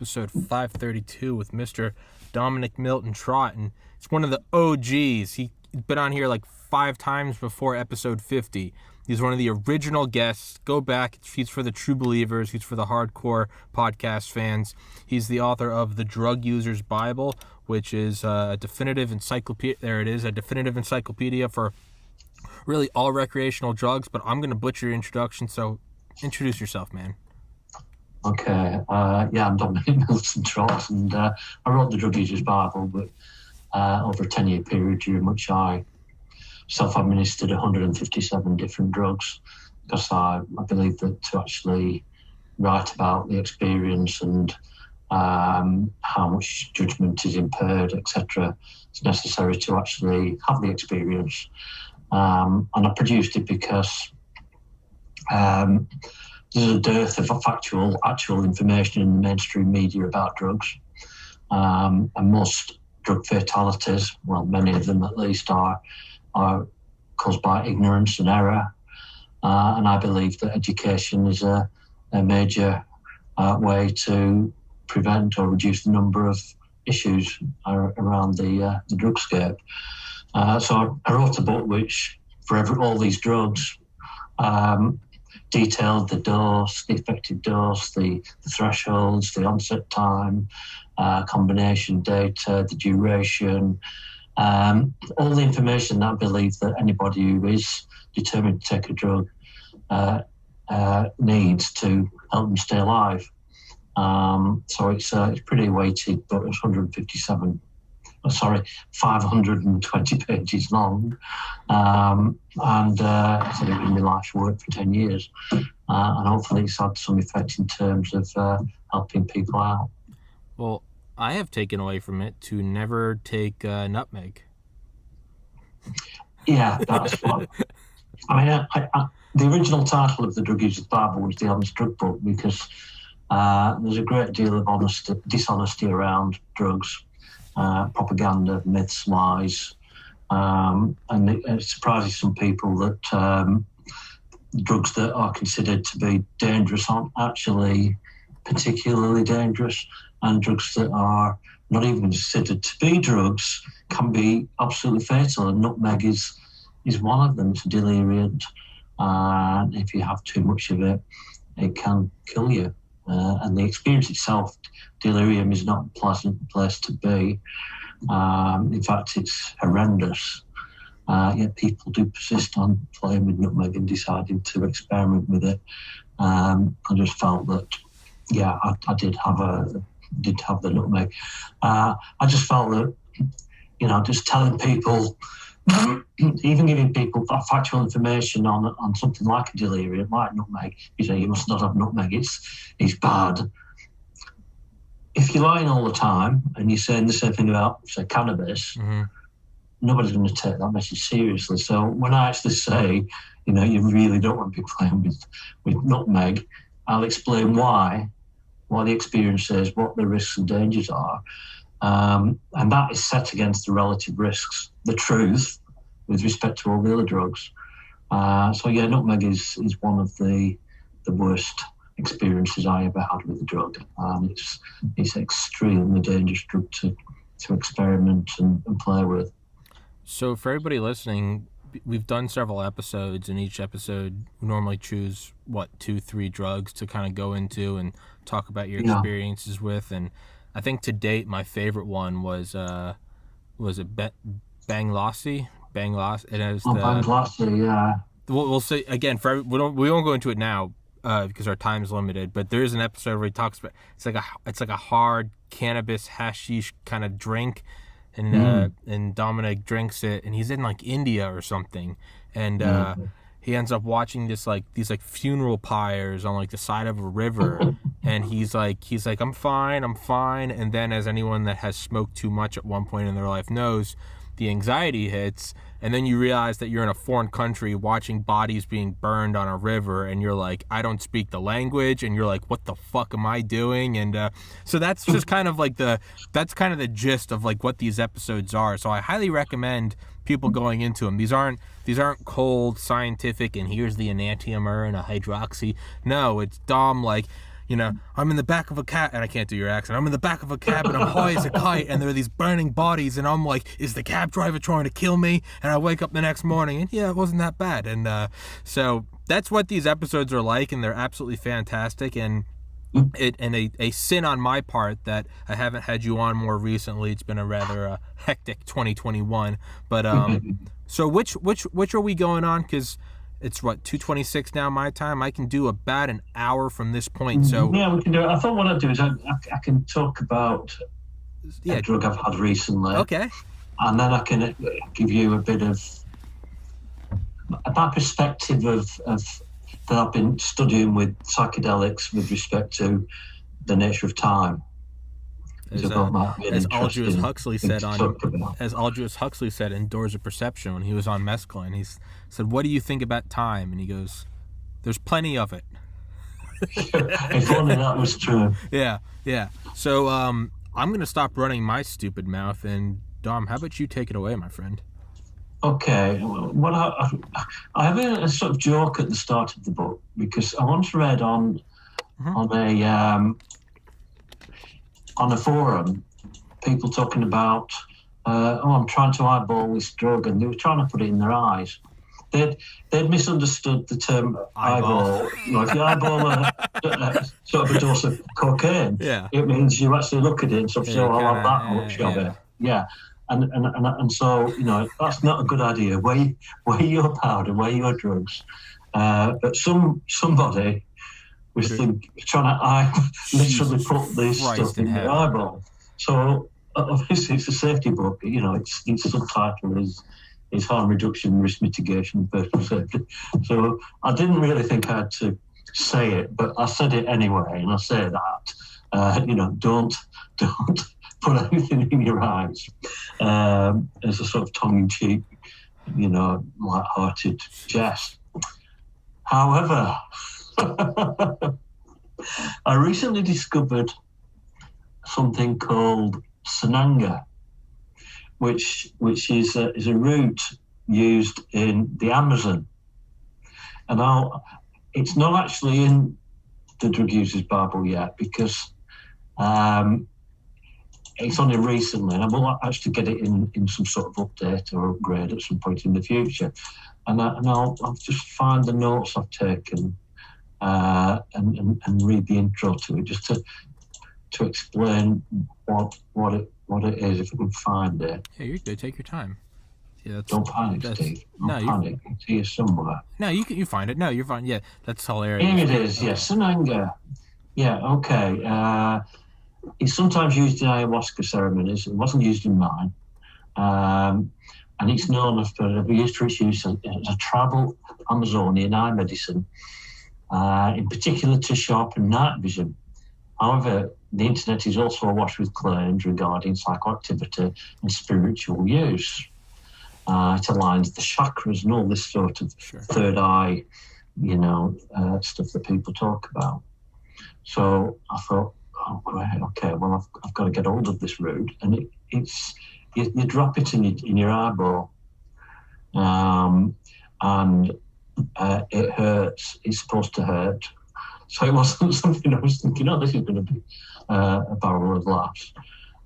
episode 532 with Mr. Dominic, Milton, Trott, and it's one of the OGs. He's been on here like 5 times before episode 50. He's one of the original guests. Go back. He's for the true believers. He's for the hardcore podcast fans. He's the author of The Drug User's Bible, which is a definitive encyclopedia. There it is, a definitive encyclopedia for really all recreational drugs. But I'm going to butcher your introduction, so introduce yourself, man. Okay, I'm Dominic, Milton, Trott, and I wrote the Drug User's Bible, but over a 10-year period during which I self-administered 157 different drugs, because I believe that to actually write about the experience and how much judgment is impaired, etc., it's necessary to actually have the experience. And I produced it because there's a dearth of actual information in the mainstream media about drugs. And most drug fatalities, well, many of them at least, are caused by ignorance and error. And I believe that education is a major way to prevent or reduce the number of issues around the drugscape. So I wrote a book which, for all these drugs, detailed the dose, the effective dose, the thresholds, the onset time, combination data, the duration, all the information that I believe that anybody who is determined to take a drug needs to help them stay alive. So it's pretty weighted, but it's 520 pages long. And it's been my life's work for 10 years. And hopefully it's had some effect in terms of helping people out. Well, I have taken away from it to never take nutmeg. Yeah, that's what. I mean, the original title of the Drug User's Bible was The Honest Drug Book, because there's a great deal of dishonesty around drugs. Propaganda, myths, lies, and it surprises some people that drugs that are considered to be dangerous aren't actually particularly dangerous, and drugs that are not even considered to be drugs can be absolutely fatal, and nutmeg is one of them. It's a deliriant, and if you have too much of it, it can kill you. And the experience itself, delirium, is not a pleasant place to be. In fact, it's horrendous. Yet people do persist on playing with nutmeg and deciding to experiment with it. I just felt that, I did have the nutmeg. I just felt that, just telling people, even giving people factual information on something like a delirium, like nutmeg, you must not have nutmeg, it's bad. If you're lying all the time and you're saying the same thing about, say, cannabis, nobody's going to take that message seriously. So when I actually say, you really don't want to be playing with nutmeg, I'll explain why, what the experience is, what the risks and dangers are. And that is set against the relative risks, the truth, with respect to all the other drugs. Nutmeg is one of the worst experiences I ever had with the drug. And it's an extremely dangerous drug to experiment and play with. So for everybody listening, we've done several episodes, and each episode we normally choose 2-3 drugs to kind of go into and talk about your experiences with. And I think to date my favorite one was Bangladeshi. It has Bangladeshi, yeah. We'll say again we won't go into it now because our time is limited. But there is an episode where he talks about it's like a hard cannabis hashish kind of drink, and Dominic drinks it, and he's in like India or something, and he ends up watching these funeral pyres on like the side of a river, and he's like I'm fine, and then, as anyone that has smoked too much at one point in their life knows, the anxiety hits, and then you realize that you're in a foreign country watching bodies being burned on a river, and you're like, I don't speak the language, and you're like, what the fuck am I doing? And so that's just kind of like the gist of like what these episodes are. So I highly recommend people going into them. These aren't cold scientific and here's the enantiomer and a hydroxy. No, it's Dom, like, I'm in the back of a cab, and I can't do your accent. I'm in the back of a cab, and I'm high as a kite, and there are these burning bodies, and I'm like, is the cab driver trying to kill me? And I wake up the next morning, and yeah, it wasn't that bad. And so that's what these episodes are like, and they're absolutely fantastic. And a sin on my part that I haven't had you on more recently. It's been a rather hectic 2021. But so which are we going on? Because it's 2:26 now my time. I can do about an hour from this point. So yeah, we can do it. I thought what I'd do is I can talk about a drug I've had recently. Okay. And then I can give you a bit of my perspective of that I've been studying with psychedelics with respect to the nature of time. As Aldous Huxley said in Doors of Perception when he was on mescaline, he said, "What do you think about time?" And he goes, "There's plenty of it." If only that was true. Yeah. So I'm going to stop running my stupid mouth, and Dom, how about you take it away, my friend? Okay. Well, I have a sort of joke at the start of the book, because I once read on a forum people talking about, I'm trying to eyeball this drug, and they were trying to put it in their eyes. They'd misunderstood the term eyeball. If you eyeball a sort of a dose of cocaine, it means you actually look at it and sort of say, I'll have that much of it. Yeah. And so, that's not a good idea. Weigh your powder, weigh your drugs. But somebody was trying to literally put this stuff in your eyeball. So obviously it's a safety book. Its subtitle is harm reduction, risk mitigation, personal safety. So I didn't really think I had to say it, but I said it anyway, and I say that don't put anything in your eyes, as a sort of tongue-in-cheek, light-hearted jest. However, I recently discovered something called Sananga, which is a root used in the Amazon. And now it's not actually in the Drug Users Bible yet, because it's only recently, and I will actually get it in some sort of update or upgrade at some point in the future. And I'll just find the notes I've taken and read the intro to it, just to explain what it is, if I can find it. Yeah, you're good. Take your time. Yeah, don't panic, Steve. Don't panic. It's here somewhere. No, you find it. No, you're fine. Yeah, that's hilarious. Here it is. Yes, Sananga. Yeah. Okay. It's sometimes used in ayahuasca ceremonies. It wasn't used in mine. And it's known for its use as a tribal Amazonian eye medicine, in particular to sharpen night vision. However, the internet is also awash with claims regarding psychoactivity and spiritual use. It aligns the chakras and all this sort of third eye, stuff that people talk about. So I thought, oh, great, okay, well, I've got to get hold of this root. And it's you drop it in your eyeball, and it hurts. It's supposed to hurt. So it wasn't something I was thinking, this is going to be a barrel of laughs.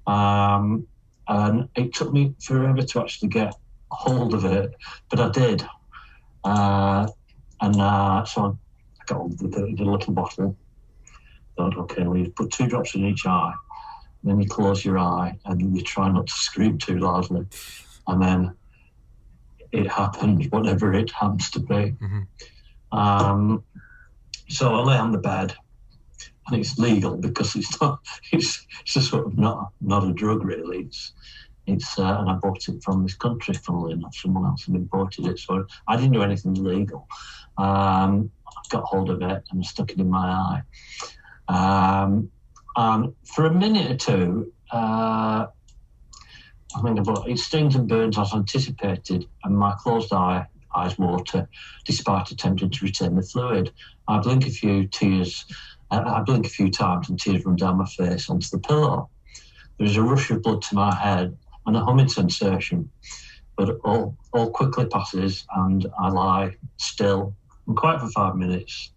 And it took me forever to actually get hold of it, but I did. So I got hold of the little bottle. Thought, okay, well, you put 2 drops in each eye, then you close your eye, and you try not to scream too loudly. And then it happens, whatever it happens to be. Mm-hmm. So I lay on the bed, and it's legal because it's just sort of not a drug really. It's and I bought it from this country, funnily enough. Someone else had imported it, so I didn't do anything illegal. I got hold of it and stuck it in my eye. And for a minute or two, I think about it stings and burns as anticipated, and my closed eyes water, despite attempting to retain the fluid. I blink a few times, and tears run down my face onto the pillow. There is a rush of blood to my head and a humming sensation, but all quickly passes, and I lie still and quiet for 5 minutes.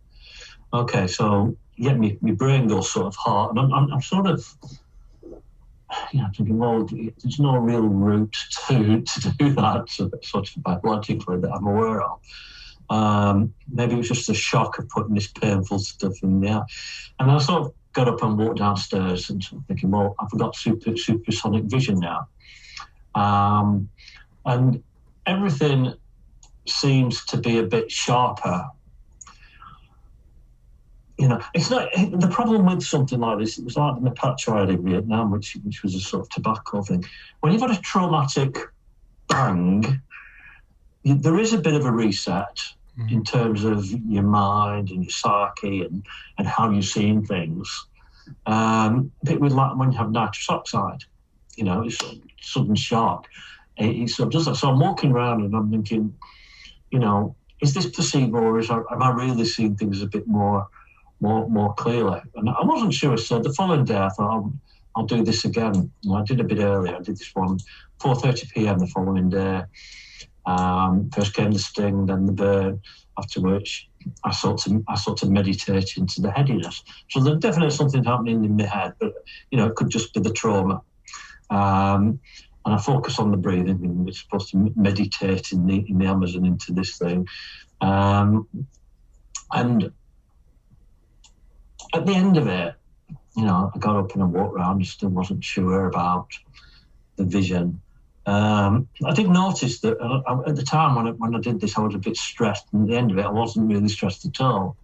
Okay, so yet my brain goes sort of hot, and I'm sort of, thinking, well, there's no real route to do that sort of biologically that I'm aware of. Maybe it was just a shock of putting this painful stuff in there. And I sort of got up and walked downstairs and sort of thinking, well, I've got supersonic vision now. And everything seems to be a bit sharper. It's not the problem with something like this. It was like the patch I had in Vietnam, which was a sort of tobacco thing. When you've had a traumatic bang, there is a bit of a reset in terms of your mind and your psyche and how you're seeing things. A bit with like when you have nitrous oxide, it's a sudden shock. It sort of does that. So I'm walking around and I'm thinking, is this placebo, or am I really seeing things a bit more clearly? And I wasn't sure. So the following day I thought I'll do this again. I did a bit earlier. I did this one 4:30 p.m. the following day. First came the sting, then the burn, after which I sort of meditate into the headiness. So there's definitely something happening in my head, but it could just be the trauma. And I focus on the breathing, and we're supposed to meditate in the Amazon into this thing. And at the end of it, I got up and I walked around. I still wasn't sure about the vision. I did notice that at the time when I did this, I was a bit stressed, and at the end of it, I wasn't really stressed at all.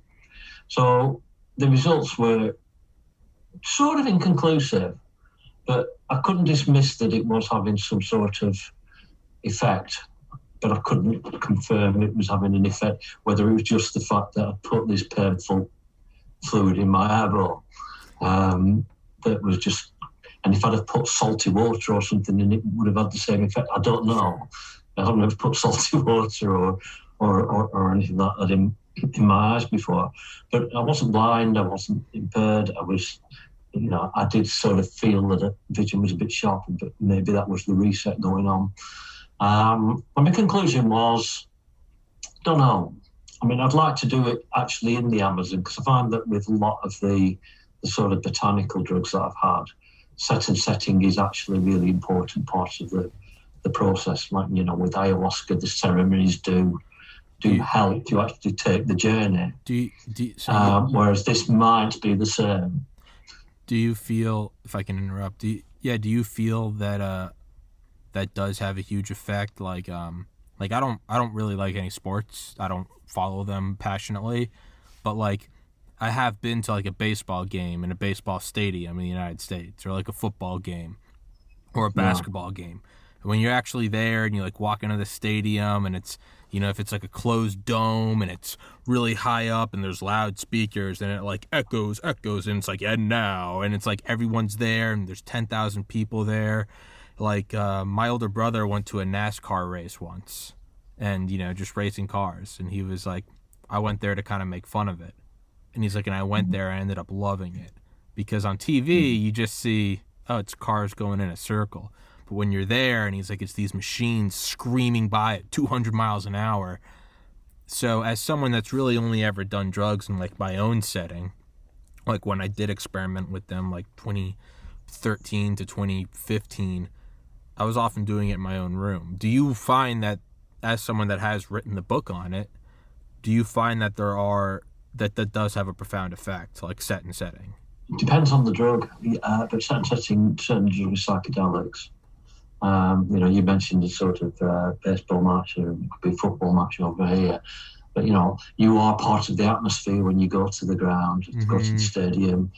So the results were sort of inconclusive, but I couldn't dismiss that it was having some sort of effect, but I couldn't confirm it was having an effect, whether it was just the fact that I put this painful fluid in my eyeball that was just. And if I'd have put salty water or something in it, would have had the same effect. I don't know. I haven't ever put salty water or anything like that in my eyes before. But I wasn't blind. I wasn't impaired. I was, I did sort of feel that the vision was a bit sharper, but maybe that was the reset going on. And my conclusion was, don't know. I mean, I'd like to do it actually in the Amazon, because I find that with a lot of the sort of botanical drugs that I've had, setting is actually a really important part of the process. Like, with ayahuasca, the ceremonies do help you actually take the journey. Whereas this might be the same. Do you feel, if I can interrupt, do you feel that that does have a huge effect? Like I don't really like any sports. I don't follow them passionately, but like, I have been to like a baseball game in a baseball stadium in the United States, or like a football game or a basketball game. And when you're actually there and you like walk into the stadium, and it's, if it's like a closed dome and it's really high up and there's loudspeakers and it like echoes and it's like, and now, and it's like everyone's there and there's 10,000 people there. Like my older brother went to a NASCAR race once, and just racing cars, and he was like, I went there to kind of make fun of it. And he's like, and I went there, I ended up loving it. Because on TV, you just see, it's cars going in a circle. But when you're there, and he's like, it's these machines screaming by at 200 miles an hour. So as someone that's really only ever done drugs in like my own setting, like when I did experiment with them, like 2013 to 2015, I was often doing it in my own room. Do you find that, as someone that has written the book on it, do you find that that does have a profound effect, like set and setting? It depends on the drug, but set and setting certainly with psychedelics. You mentioned the sort of baseball match, or it could be a football match over here. But, you are part of the atmosphere when you go to the ground, go to the stadium.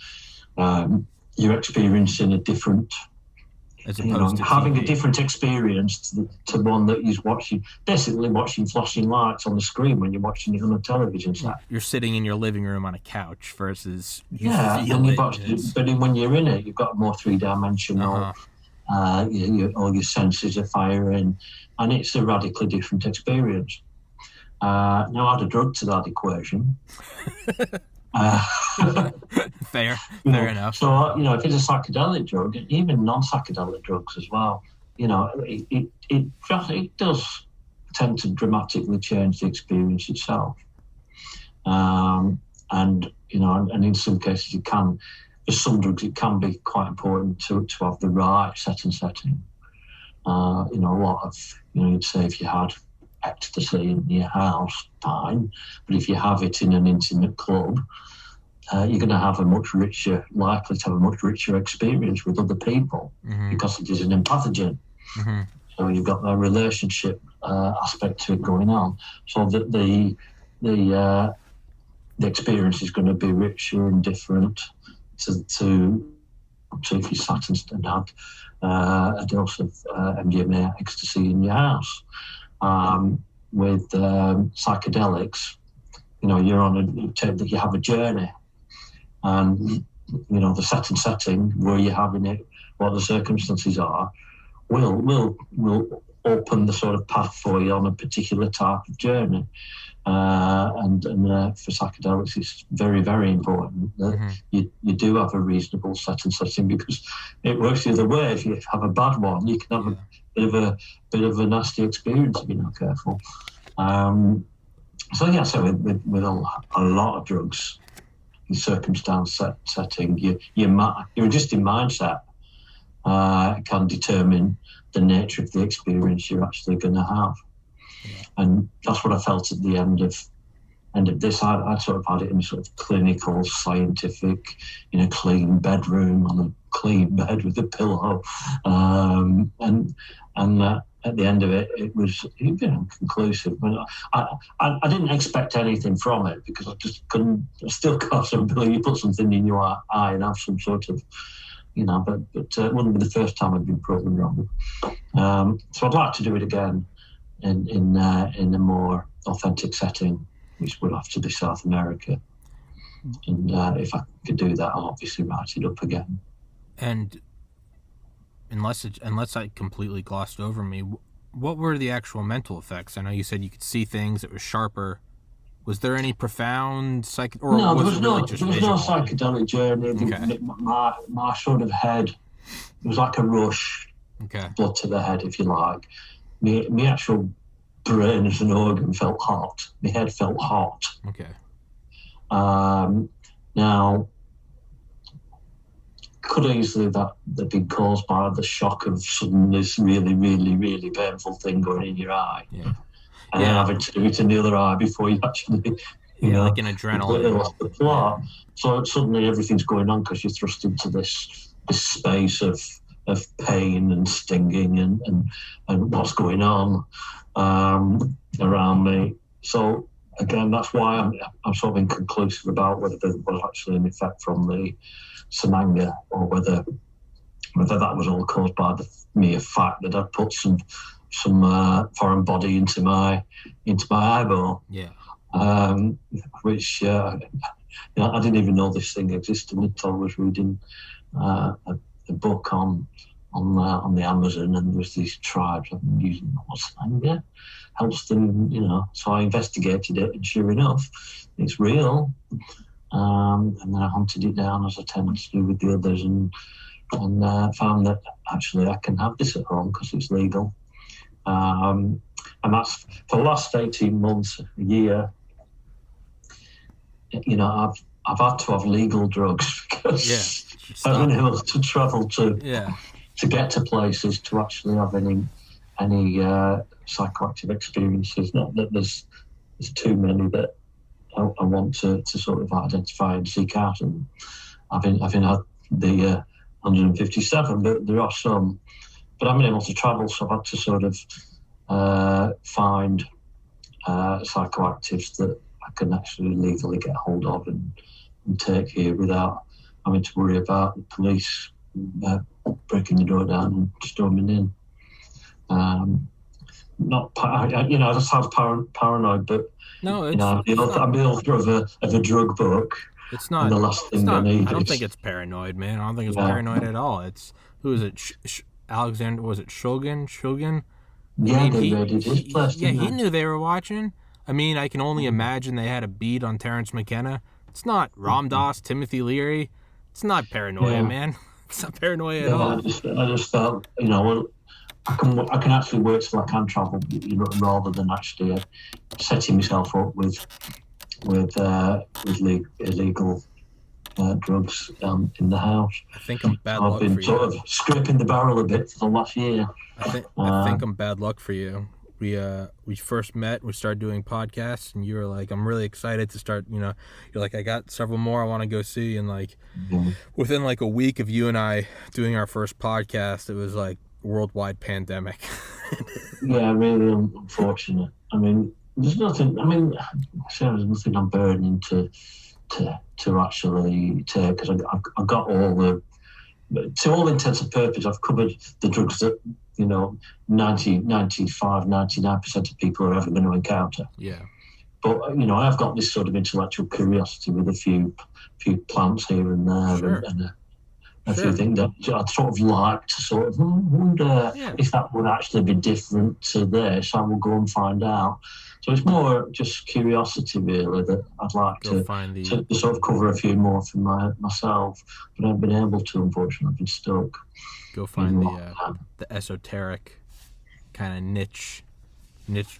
You're experiencing a different, as opposed to having TV. A different experience to one that is basically watching flashing lights on the screen when you're watching it on a television set. You're sitting in your living room on a couch versus but when you're in it, you've got a more three-dimensional. All your senses are firing, and it's a radically different experience. Now add a drug to that equation. Fair enough. So, if it's a psychedelic drug, even non-psychedelic drugs as well, it does tend to dramatically change the experience itself. And and in some cases for some drugs, it can be quite important to have the right setting. A lot of, you'd say if you had ecstasy in your house, fine, but if you have it in an intimate club, you're going to have likely to have a much richer experience with other people because it is an empathogen. Mm-hmm. So you've got that relationship aspect to it going on. So that the experience is going to be richer and different to if you sat and had a dose of MDMA ecstasy in your house. With psychedelics, you're on you have a journey, and the setting where you're having it, what the circumstances are, will open the sort of path for you on a particular type of journey. And for psychedelics, it's very, very important that you do have a reasonable setting because it works the other way. If you have a bad one, you can have a bit of a nasty experience if you're not careful. So with a lot of drugs, in circumstance setting, your existing mindset can determine the nature of the experience you're actually going to have. And that's what I felt at the end of this. I sort of had it in a sort of clinical, scientific, clean bedroom on a clean bed with a pillow, and at the end of it, it was conclusive. But I didn't expect anything from it because I just couldn't. I still can't believe you put something in your eye and have some sort of. But it wouldn't be the first time I'd been proven wrong. So I'd like to do it again in a more authentic setting, which would have to be South America. And if I could do that, I'll obviously write it up again. And unless I completely glossed over me, what were the actual mental effects? I know you said you could see things, it was sharper. Was there any profound No, there was no psychedelic journey. Okay. My sort of head, it was like a rush, blood to the head, if you like. My actual brain as an organ felt hot. My head felt hot. Okay. Now, could easily that have been caused by the shock of sudden this really, really, really painful thing going in your eye. Yeah. And then having to do it in the other eye before you actually, like an adrenaline. Lost the plot. So suddenly everything's going on because you're thrust into this space of pain and stinging and what's going on around me. So again, that's why I'm sort of inconclusive about whether there was actually an effect from the Samanga or whether that was all caused by the mere fact that I'd put some foreign body into my eyeball. Yeah. Which I didn't even know this thing existed until I was reading a book on the Amazon, and there was these tribes using Samanga, helps them, So I investigated it, and sure enough, it's real. And then I hunted it down as I tend to do with the others, and found that actually I can have this at home because it's legal. And that's for the last 18 months, a year. I've had to have legal drugs because I've been able to travel to get to places to actually have any psychoactive experiences. Not that there's too many that I want to sort of identify and seek out, and I've had the 157, but there are some. But I've been able to travel, so I've had to sort of find psychoactives that I can actually legally get hold of and take here without having to worry about the police breaking the door down and storming in. That sounds paranoid, but no, I'm the author of a drug book. It's not. The last thing I need. I don't think it's paranoid, man. I don't think it's paranoid at all. It's who is it? Alexander, was it Shogun? Yeah, they raided his place. Yeah, he knew they were watching. I mean, I can only imagine they had a beat on Terrence McKenna. It's not Ram Dass, Timothy Leary. It's not paranoia, man. It's not paranoia at all. I just felt, I can actually work till I can travel, rather than actually setting myself up with illegal drugs in the house. I think I'm bad So luck I've been for sort you. of scraping the barrel a bit for the last year. I think I'm bad luck for you. We first met, we started doing podcasts, and you were like, I'm really excited to start, you're like, I got several more I want to go see, and like within like a week of you and I doing our first podcast, it was like worldwide pandemic. Yeah, really unfortunate. I mean, there's nothing. I mean, there's nothing I'm burning to actually take, because I've got all the. To all intents and purposes, I've covered the drugs that 99% of people are ever going to encounter. Yeah. But I've got this sort of intellectual curiosity with a few plants here and there, Sure. and a few things that I'd sort of like to sort of wonder if that would actually be different to this. I will go and find out. So it's more just curiosity, really, that I'd like to sort of cover a few more for myself, but I haven't been able to, unfortunately. I've been stuck. Go find the esoteric kind of niche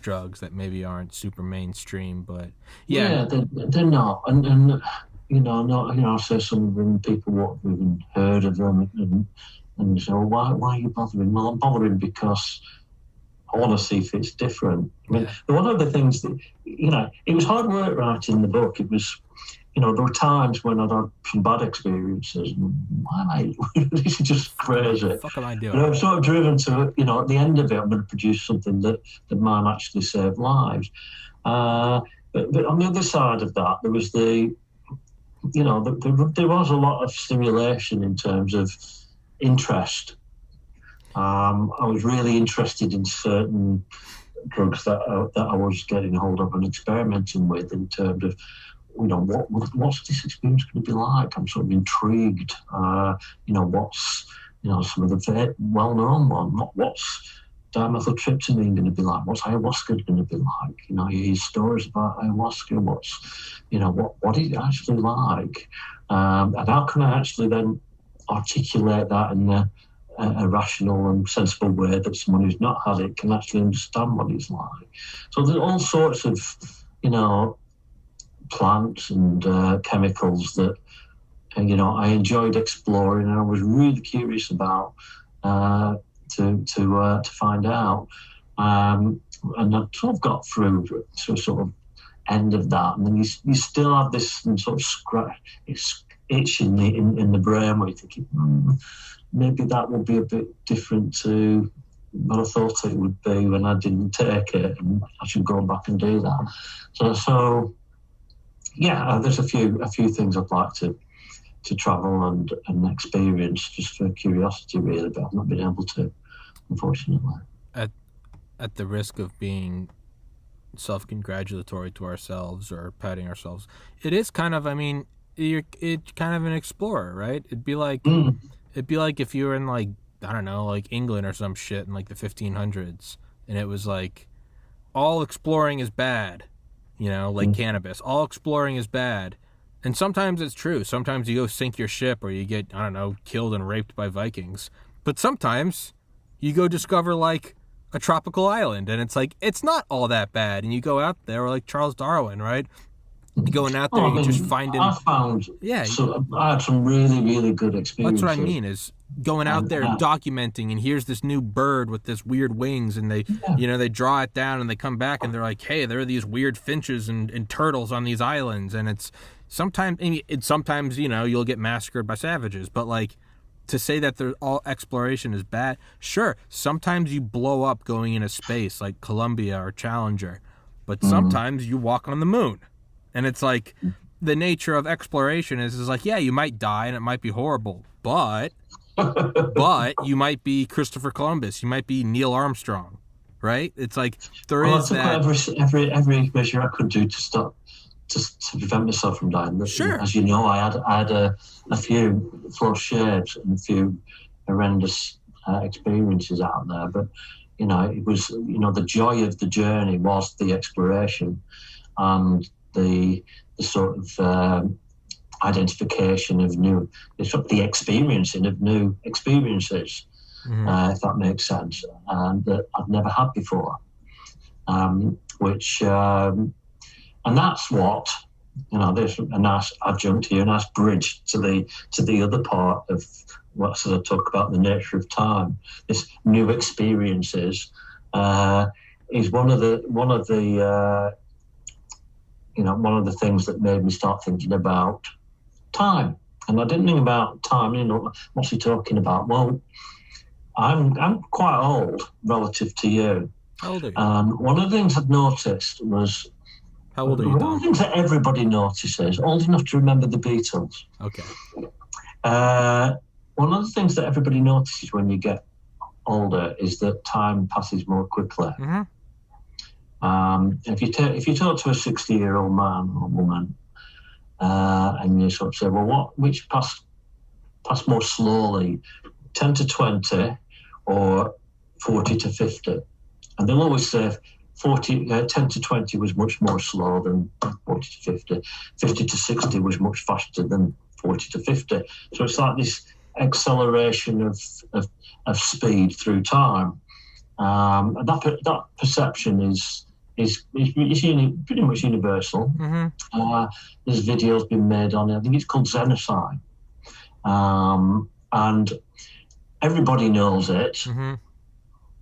drugs that maybe aren't super mainstream, but they're not, and so some of them people won't have even heard of them, and so why are you bothering? Well, I'm bothering because I want to see if it's different. I mean, one of the things that it was hard work writing the book. It was, there were times when I'd had some bad experiences. Why? This is just crazy. What the fuck am I doing? But I'm sort of driven to, at the end of it, I'm going to produce something that might actually save lives. But on the other side of that, there was there was a lot of stimulation in terms of interest. I was really interested in certain drugs that I was getting hold of and experimenting with, in terms of, what's this experience going to be like? I'm sort of intrigued. What's some of the well-known one? What's dimethyltryptamine going to be like? What's ayahuasca going to be like? You hear stories about ayahuasca. What is it actually like? And how can I actually then articulate that in a rational and sensible way that someone who's not had it can actually understand what it's like? So there's all sorts of, plants and chemicals that, I enjoyed exploring, and I was really curious about to find out. And I sort of got through to a sort of end of that, and then you still have this sort of itch in the brain where you're thinking, maybe that would be a bit different to what I thought it would be when I didn't take it, and I should go back and do that. So there's a few things I'd like to travel and experience, just for curiosity, really, but I've not been able to, unfortunately. At the risk of being self-congratulatory to ourselves or patting ourselves, it is kind of, it's kind of an explorer, right? It'd be like if you were in, like, I don't know, like England or some shit in like the 1500s, and it was like, all exploring is bad, like cannabis. All exploring is bad. And sometimes it's true. Sometimes you go sink your ship, or you get, I don't know, killed and raped by Vikings. But sometimes you go discover like a tropical island, and it's like, it's not all that bad. And you go out there, or like Charles Darwin, right? You're going out there, just finding. I had some really, really good experiences. That's what I mean, is going out there and documenting, and here's this new bird with this weird wings, and they draw it down, and they come back, and they're like, hey, there are these weird finches and turtles on these islands, and it's sometimes you'll get massacred by savages, but like, to say that all exploration is bad, sure, sometimes you blow up going into space like Columbia or Challenger, but sometimes you walk on the moon. And it's like, the nature of exploration is like, yeah, you might die and it might be horrible, but you might be Christopher Columbus, you might be Neil Armstrong, right? It's like, I took every measure I could do to prevent myself from dying. Sure. As you know, I had a few close shaves and a few horrendous experiences out there, but it was, the joy of the journey was the exploration and the sort of identification of the experiencing of new experiences, if that makes sense, that I've never had before, and that's what there's a nice adjunct here, a nice bridge to the other part of what sort of talk about the nature of time. This new experiences is one of the things that made me start thinking about time. And I didn't think about time. What's he talking about? Well, I'm quite old relative to you. How old are you? And one of the things I've noticed was. How old are you, One Dom? of the things that everybody notices, old enough to remember the Beatles. Okay. One of the things that everybody notices when you get older is that time passes more quickly. Mm-hmm. If you talk to a 60-year-old man or woman, and you sort of say, well, which passed more slowly, 10 to 20 or 40 to 50? And they'll always say 10 to 20 was much more slow than 40 to 50. 50 to 60 was much faster than 40 to 50. So it's like this acceleration of speed through time. That perception is pretty much universal. Mm-hmm. There's videos been made on it. I think it's called xenocide. And everybody knows it. Mm-hmm.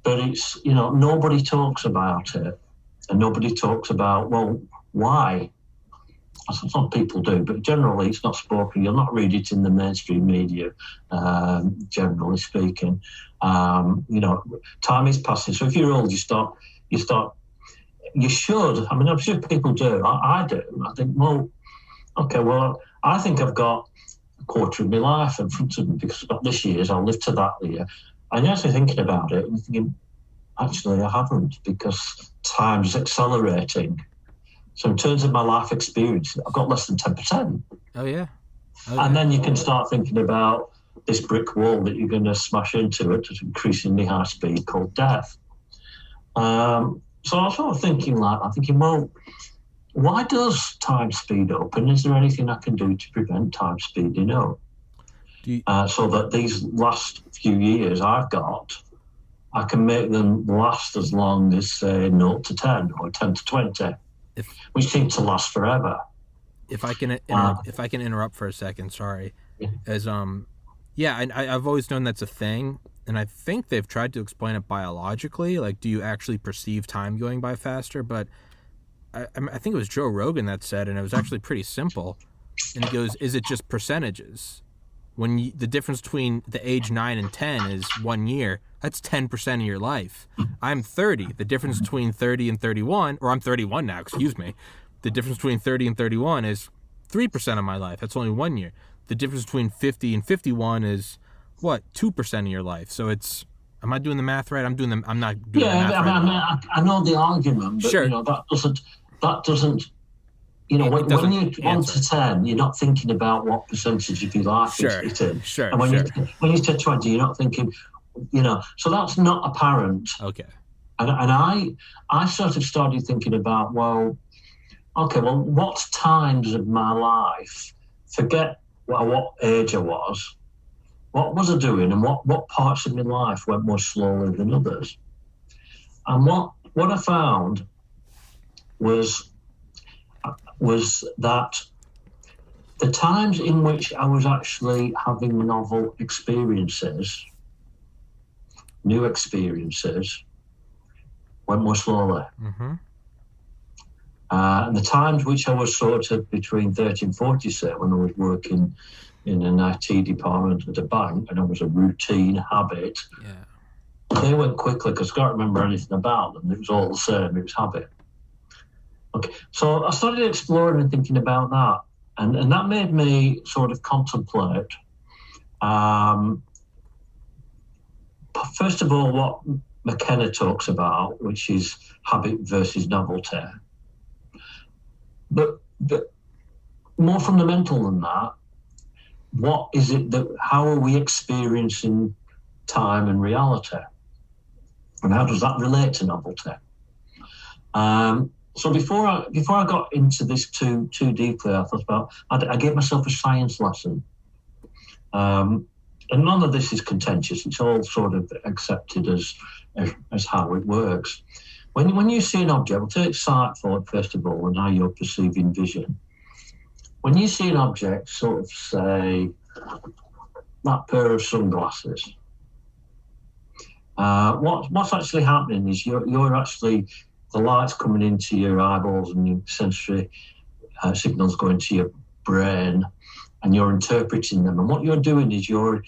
But it's, nobody talks about it, and nobody talks about, well, why? Some people do, but generally it's not spoken. You'll not read it in the mainstream media, generally speaking. Time is passing. So if you're old, you should. I mean, I'm sure people do. I do. I think, well, okay, well, I think I've got a quarter of my life in front of me because I've got this year's, I'll live to that year. And you're actually thinking about it and thinking, actually, I haven't, because time's accelerating. So in terms of my life experience, I've got less than 10%. Oh, yeah. And then you can start thinking about this brick wall that you're going to smash into it at increasingly high speed called death. So I was sort of thinking like that, thinking, well, why does time speed up? And is there anything I can do to prevent time speeding up? So that these last few years I've got, I can make them last as long as, say, 0 to 10 or 10 to 20, which seem to last forever. If I can interrupt for a second, sorry. Yeah. I've always known that's a thing, and I think they've tried to explain it biologically. Like, do you actually perceive time going by faster? But I think it was Joe Rogan that said, and it was actually pretty simple. And he goes, is it just percentages? When the difference between the age 9 and 10 is 1 year, that's 10% of your life. I'm 30. The difference between 30 and 31, or I'm 31 now, excuse me. The difference between 30 and 31 is 3% of my life. That's only 1 year. The difference between 50 and 51 is, 2% of your life. So it's, am I doing the math right? I'm not doing the math right. I know the argument, but sure. That doesn't. When you're 1 to 10, you're not thinking about what percentage of your life it's in. Sure. And when you to 20, you're not thinking, so that's not apparent. Okay. And I sort of started thinking about, well, what times of my life, forget what age I was, what was I doing, and what parts of my life went more slowly than others. And what I found was that the times in which I was actually having novel experiences, new experiences, went more slowly. Mm-hmm. And the times which I was sort of between 30 and 40, say, when I was working in an IT department at a bank, and it was a routine habit, they went quickly because I can't remember anything about them. It was all the same. It was habit. Okay, so I started exploring and thinking about that, and that made me sort of contemplate, first of all, what McKenna talks about, which is habit versus novelty. But more fundamental than that, what is it how are we experiencing time and reality? And how does that relate to novelty? So before I got into this too deeply, I gave myself a science lesson. And none of this is contentious. It's all sort of accepted as how it works. When you see an object, we'll take sight for it first of all, and how you're perceiving vision. when you see an object, sort of say that pair of sunglasses, what's actually happening is you're actually, the light's coming into your eyeballs and your sensory signals going to your brain, and you're interpreting them. And what you're doing is you're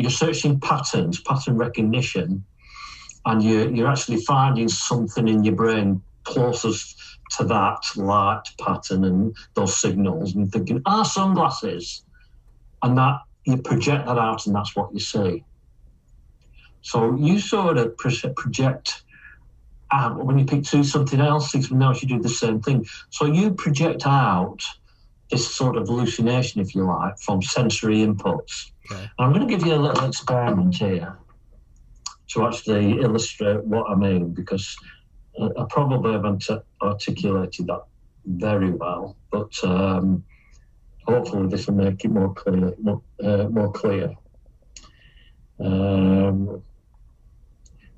searching patterns, pattern recognition, and you're actually finding something in your brain closest to that light pattern and those signals, and thinking, sunglasses, and that you project that out, and that's what you see. So you sort of project out when you pick to something else. 6 months else, you do the same thing. So you project out this sort of hallucination, if you like, from sensory inputs. Okay. And I'm going to give you a little experiment here to actually illustrate what I mean, because I probably haven't articulated that very well, but hopefully this will make it more clear.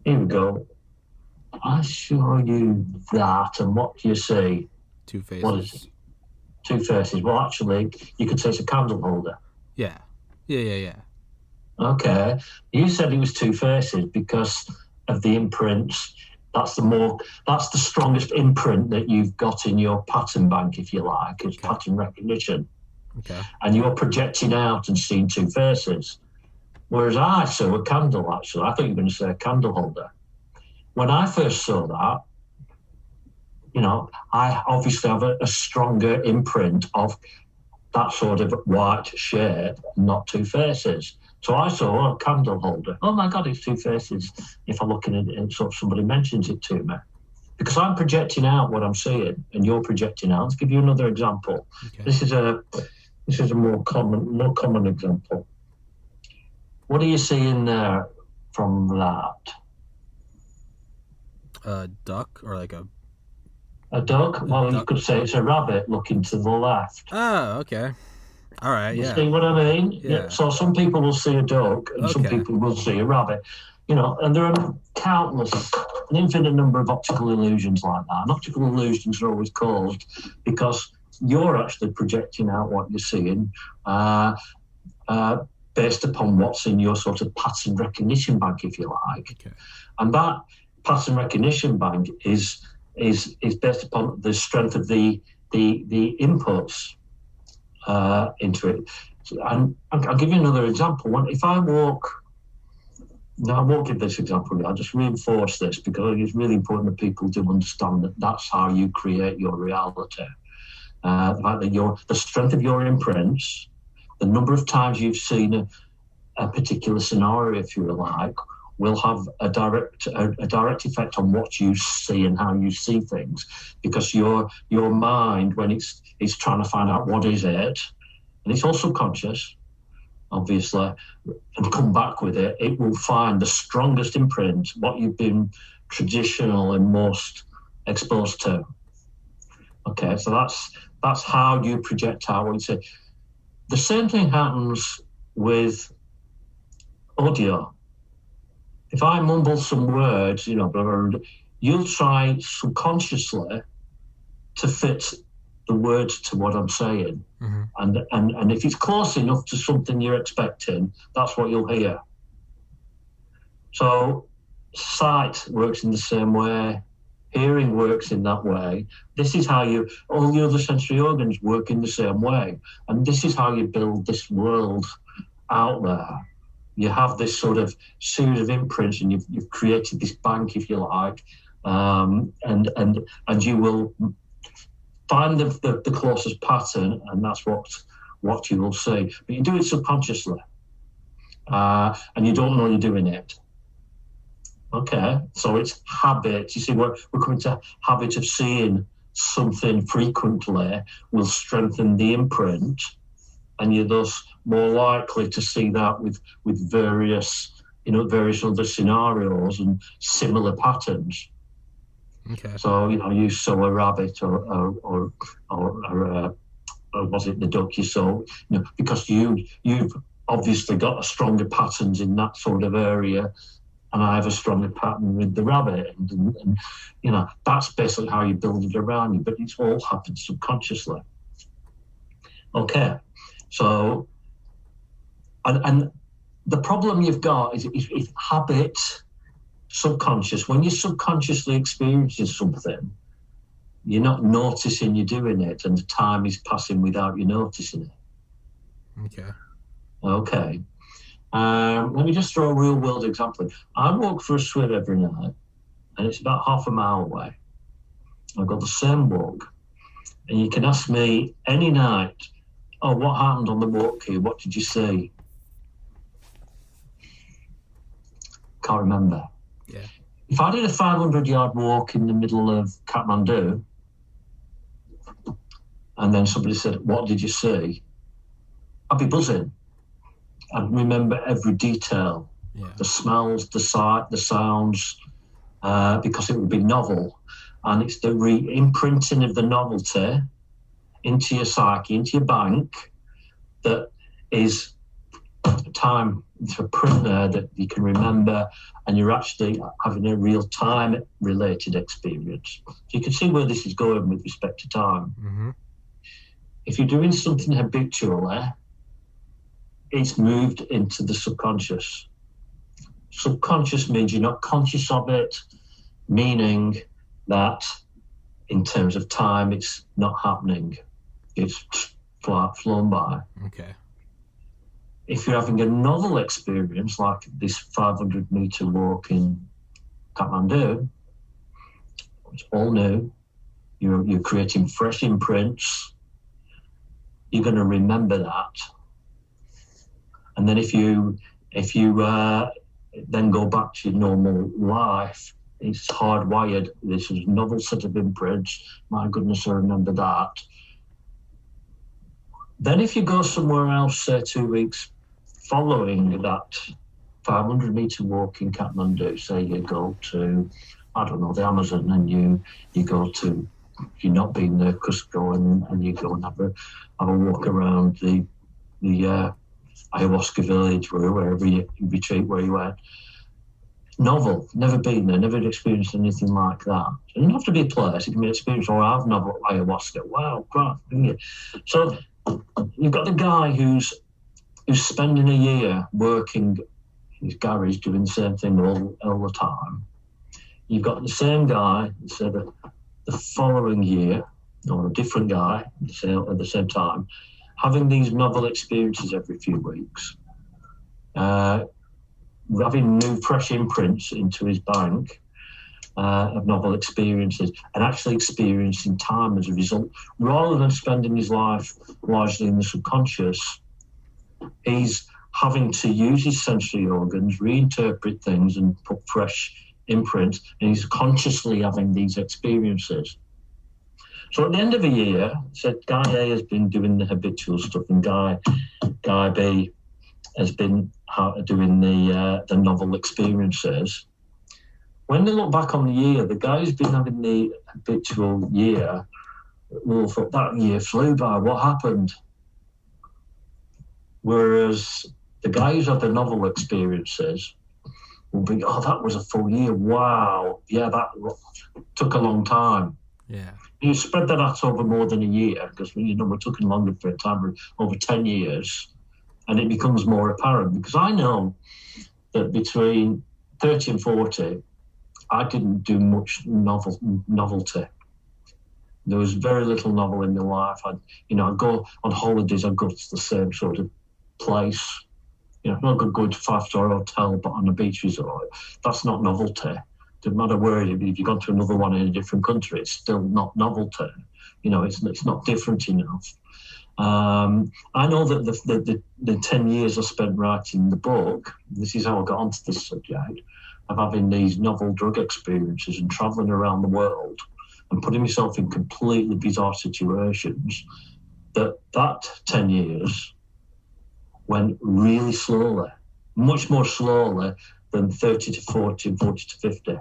Here we go. I show you that, and what do you see? Two faces. What is it? Two faces. Well, actually, you could say it's a candle holder. Yeah. Okay. You said it was two faces because of the imprints. That's the strongest imprint that you've got in your pattern bank, if you like. It's pattern recognition. Okay. And you're projecting out and seeing two faces. Whereas I saw a candle, actually. I thought you were going to say a candle holder. When I first saw that, I obviously have a stronger imprint of that sort of white shape, not two faces. So I saw a candle holder. Oh my God, it's two faces. If I'm looking at it and sort of somebody mentions it to me, because I'm projecting out what I'm seeing, and you're projecting out. Let's give you another example. Okay. This is a more common example. What are you seeing there from that? A duck, or like a duck? Well, you could say it's a rabbit looking to the left. Oh, okay. All right, you see what I mean? Yeah. So some people will see a duck, and some people will see a rabbit. And there are an infinite number of optical illusions like that. And optical illusions are always caused because you're actually projecting out what you're seeing based upon what's in your sort of pattern recognition bank, if you like. Okay. And that pattern recognition bank is based upon the strength of the inputs into it. And I'll give you another example. If I walk, now I won't give this example, I'll just reinforce this because I think it's really important that people do understand that that's how you create your reality. The fact that the strength of your imprints, the number of times you've seen a particular scenario, if you like, will have a direct effect on what you see and how you see things, because your mind, when it's trying to find out what is it, and it's all subconscious, obviously, and come back with it, it will find the strongest imprint, what you've been traditional and most exposed to. Okay, so that's how you project out what you say. The same thing happens with audio. If I mumble some words, you'll try subconsciously to fit the words to what I'm saying. Mm-hmm. And if it's close enough to something you're expecting, that's what you'll hear. So sight works in the same way. Hearing works in that way. This is how all the other sensory organs work in the same way. And this is how you build this world out there. You have this sort of series of imprints, and you've created this bank, if you like, and you will find the closest pattern, and that's what you will see. But you do it subconsciously, and you don't know you're doing it. Okay, so it's habit. You see, we're coming to habit of seeing something frequently will strengthen the imprint, and you're thus more likely to see that with various other scenarios and similar patterns. Okay. So you saw a rabbit or was it the duck you saw? Because you've obviously got stronger patterns in that sort of area. And I have a stronger pattern with the rabbit, and that's basically how you build it around you. But it's all happened subconsciously. Okay, so and the problem you've got is habit, subconscious. When you're subconsciously experiencing something, you're not noticing you're doing it, and the time is passing without you noticing it. Okay. Okay. Let me just throw a real world example. I walk for a swim every night, and it's about half a mile away. I've got the same walk, and you can ask me any night, oh, what happened on the walk here? What did you see? Can't remember. Yeah. If I did a 500-yard walk in the middle of Kathmandu, and then somebody said, what did you see? I'd be buzzing. I'd remember every detail, the smells, the sight, the sounds, because it would be novel. And it's the re-imprinting of the novelty into your psyche, into your bank, that is time. It's a print there that you can remember, and you're actually having a real time related experience. So you can see where this is going with respect to time. Mm-hmm. If you're doing something habitually, it's moved into the subconscious. Subconscious means you're not conscious of it, meaning that in terms of time, it's not happening. It's flown by. Okay. If you're having a novel experience, like this 500-meter walk in Kathmandu, it's all new. You're creating fresh imprints. You're going to remember that. And then if you then go back to your normal life, it's hardwired. This is a novel set of imprints. My goodness, I remember that. Then if you go somewhere else, say 2 weeks following that 500-meter walk in Kathmandu, say you go to, I don't know, the Amazon, and you go to, you've not been there, Cusco, and you go and have a walk around the ayahuasca village, wherever you retreat, where you went. Novel, never been there, never experienced anything like that. It doesn't have to be a place, it can be an experience, or I've novel ayahuasca. Wow, crap. So you've got the guy who's spending a year working in his garage doing the same thing all the time. You've got the same guy, so the following year, or a different guy at the same time, having these novel experiences every few weeks, having new fresh imprints into his bank of novel experiences, and actually experiencing time as a result, rather than spending his life largely in the subconscious. He's having to use his sensory organs, reinterpret things, and put fresh imprints, and he's consciously having these experiences. So at the end of a year, said Guy A has been doing the habitual stuff, and Guy B has been doing the novel experiences. When they look back on the year, the guy who's been having the habitual year will thought that year flew by. What happened? Whereas the guy who's had the novel experiences will be, oh, that was a full year. Wow. Yeah, that took a long time. Yeah. You spread that out over more than a year, because we're talking longer for a time, over 10 years, and it becomes more apparent. Because I know that between 30 and 40, I didn't do much novelty. There was very little novel in my life. I'd go on holidays, I'd go to the same sort of place. I'm not going to a 5-star hotel, but on a beach resort. That's not novelty. Doesn't matter where if you've gone to another one in a different country, it's still not novelty. It's not different enough. I know that the 10 years I spent writing the book, this is how I got onto this subject, of having these novel drug experiences and traveling around the world and putting myself in completely bizarre situations, that 10 years went really slowly, much more slowly than 30 to 40 and 40 to 50.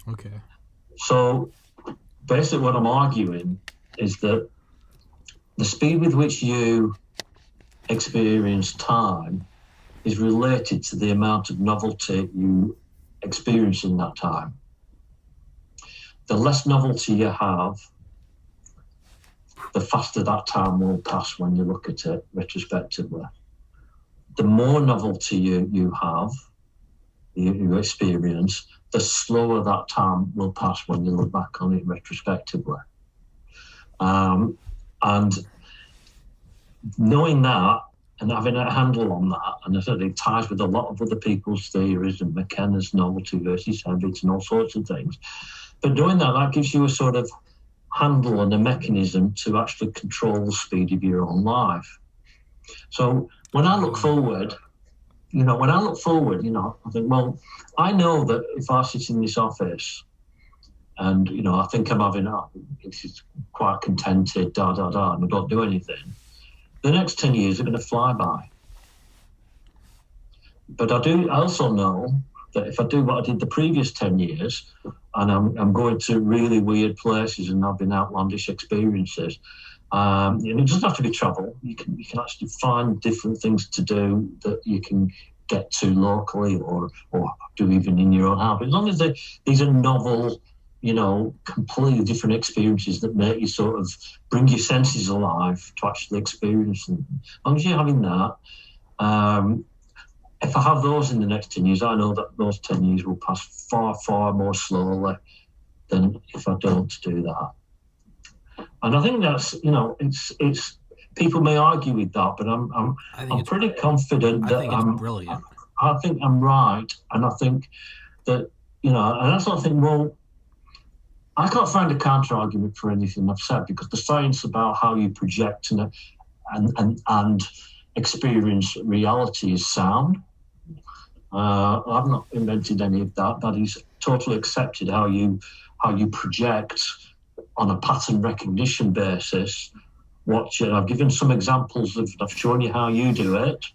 Okay. So basically what I'm arguing is that the speed with which you experience time is related to the amount of novelty you experience in that time. The less novelty you have, the faster that time will pass when you look at it retrospectively. The more novelty you have, you experience, the slower that time will pass when you look back on it retrospectively. And knowing that and having a handle on that, and I said it ties with a lot of other people's theories and McKenna's novelty versus habits and all sorts of things. But doing that gives you a sort of handle and a mechanism to actually control the speed of your own life. So when I look forward, I think, well, I know that if I sit in this office and, I think I'm having, it's quite contented, and I don't do anything, the next 10 years are going to fly by. But I also know that if I do what I did the previous 10 years, and I'm going to really weird places and having outlandish experiences, and it doesn't have to be travel. You can actually find different things to do that you can get to locally or do even in your own house. As long as these are novel, completely different experiences that make you sort of bring your senses alive to actually experience them. As long as you're having that, if I have those in the next 10 years, I know that those 10 years will pass far, far more slowly than if I don't do that. And I think that's, it's people may argue with that, but I'm pretty confident that I'm brilliant. I think I'm right, and I think that, and that's what I think, well, I can't find a counter argument for anything I've said, because the science about how you project and experience reality is sound. I've not invented any of that. That is totally accepted, how you project on a pattern recognition basis. I've given some examples I've shown you how you do it.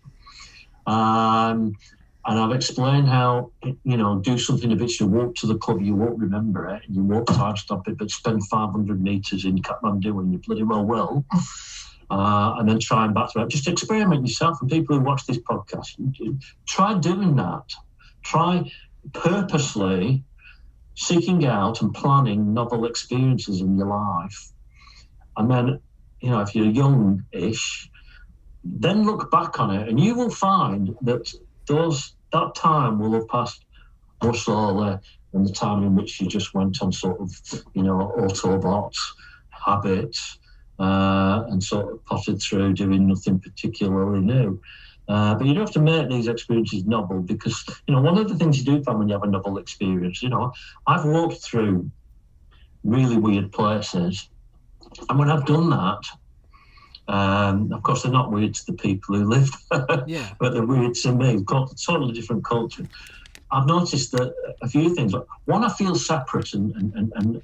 And I've explained how, do something of it. You walk to the club, you won't remember it, and you won't time stop it, but spend 500 metres in Kathmandu, and you bloody well will. And then try and back to it. Just experiment yourself. And people who watch this podcast, try doing that. Try purposely seeking out and planning novel experiences in your life. And then, if you're young-ish, then look back on it, and you will find that that time will have passed more slowly than the time in which you just went on sort of, Autobot habits, and sort of potted through doing nothing particularly new. But you don't have to make these experiences novel, because, one of the things you do find when you have a novel experience, I've walked through really weird places, and when I've done that, of course, they're not weird to the people who live there, yeah, but they're weird to me. We've got a totally different culture. I've noticed that a few things. One, I feel separate and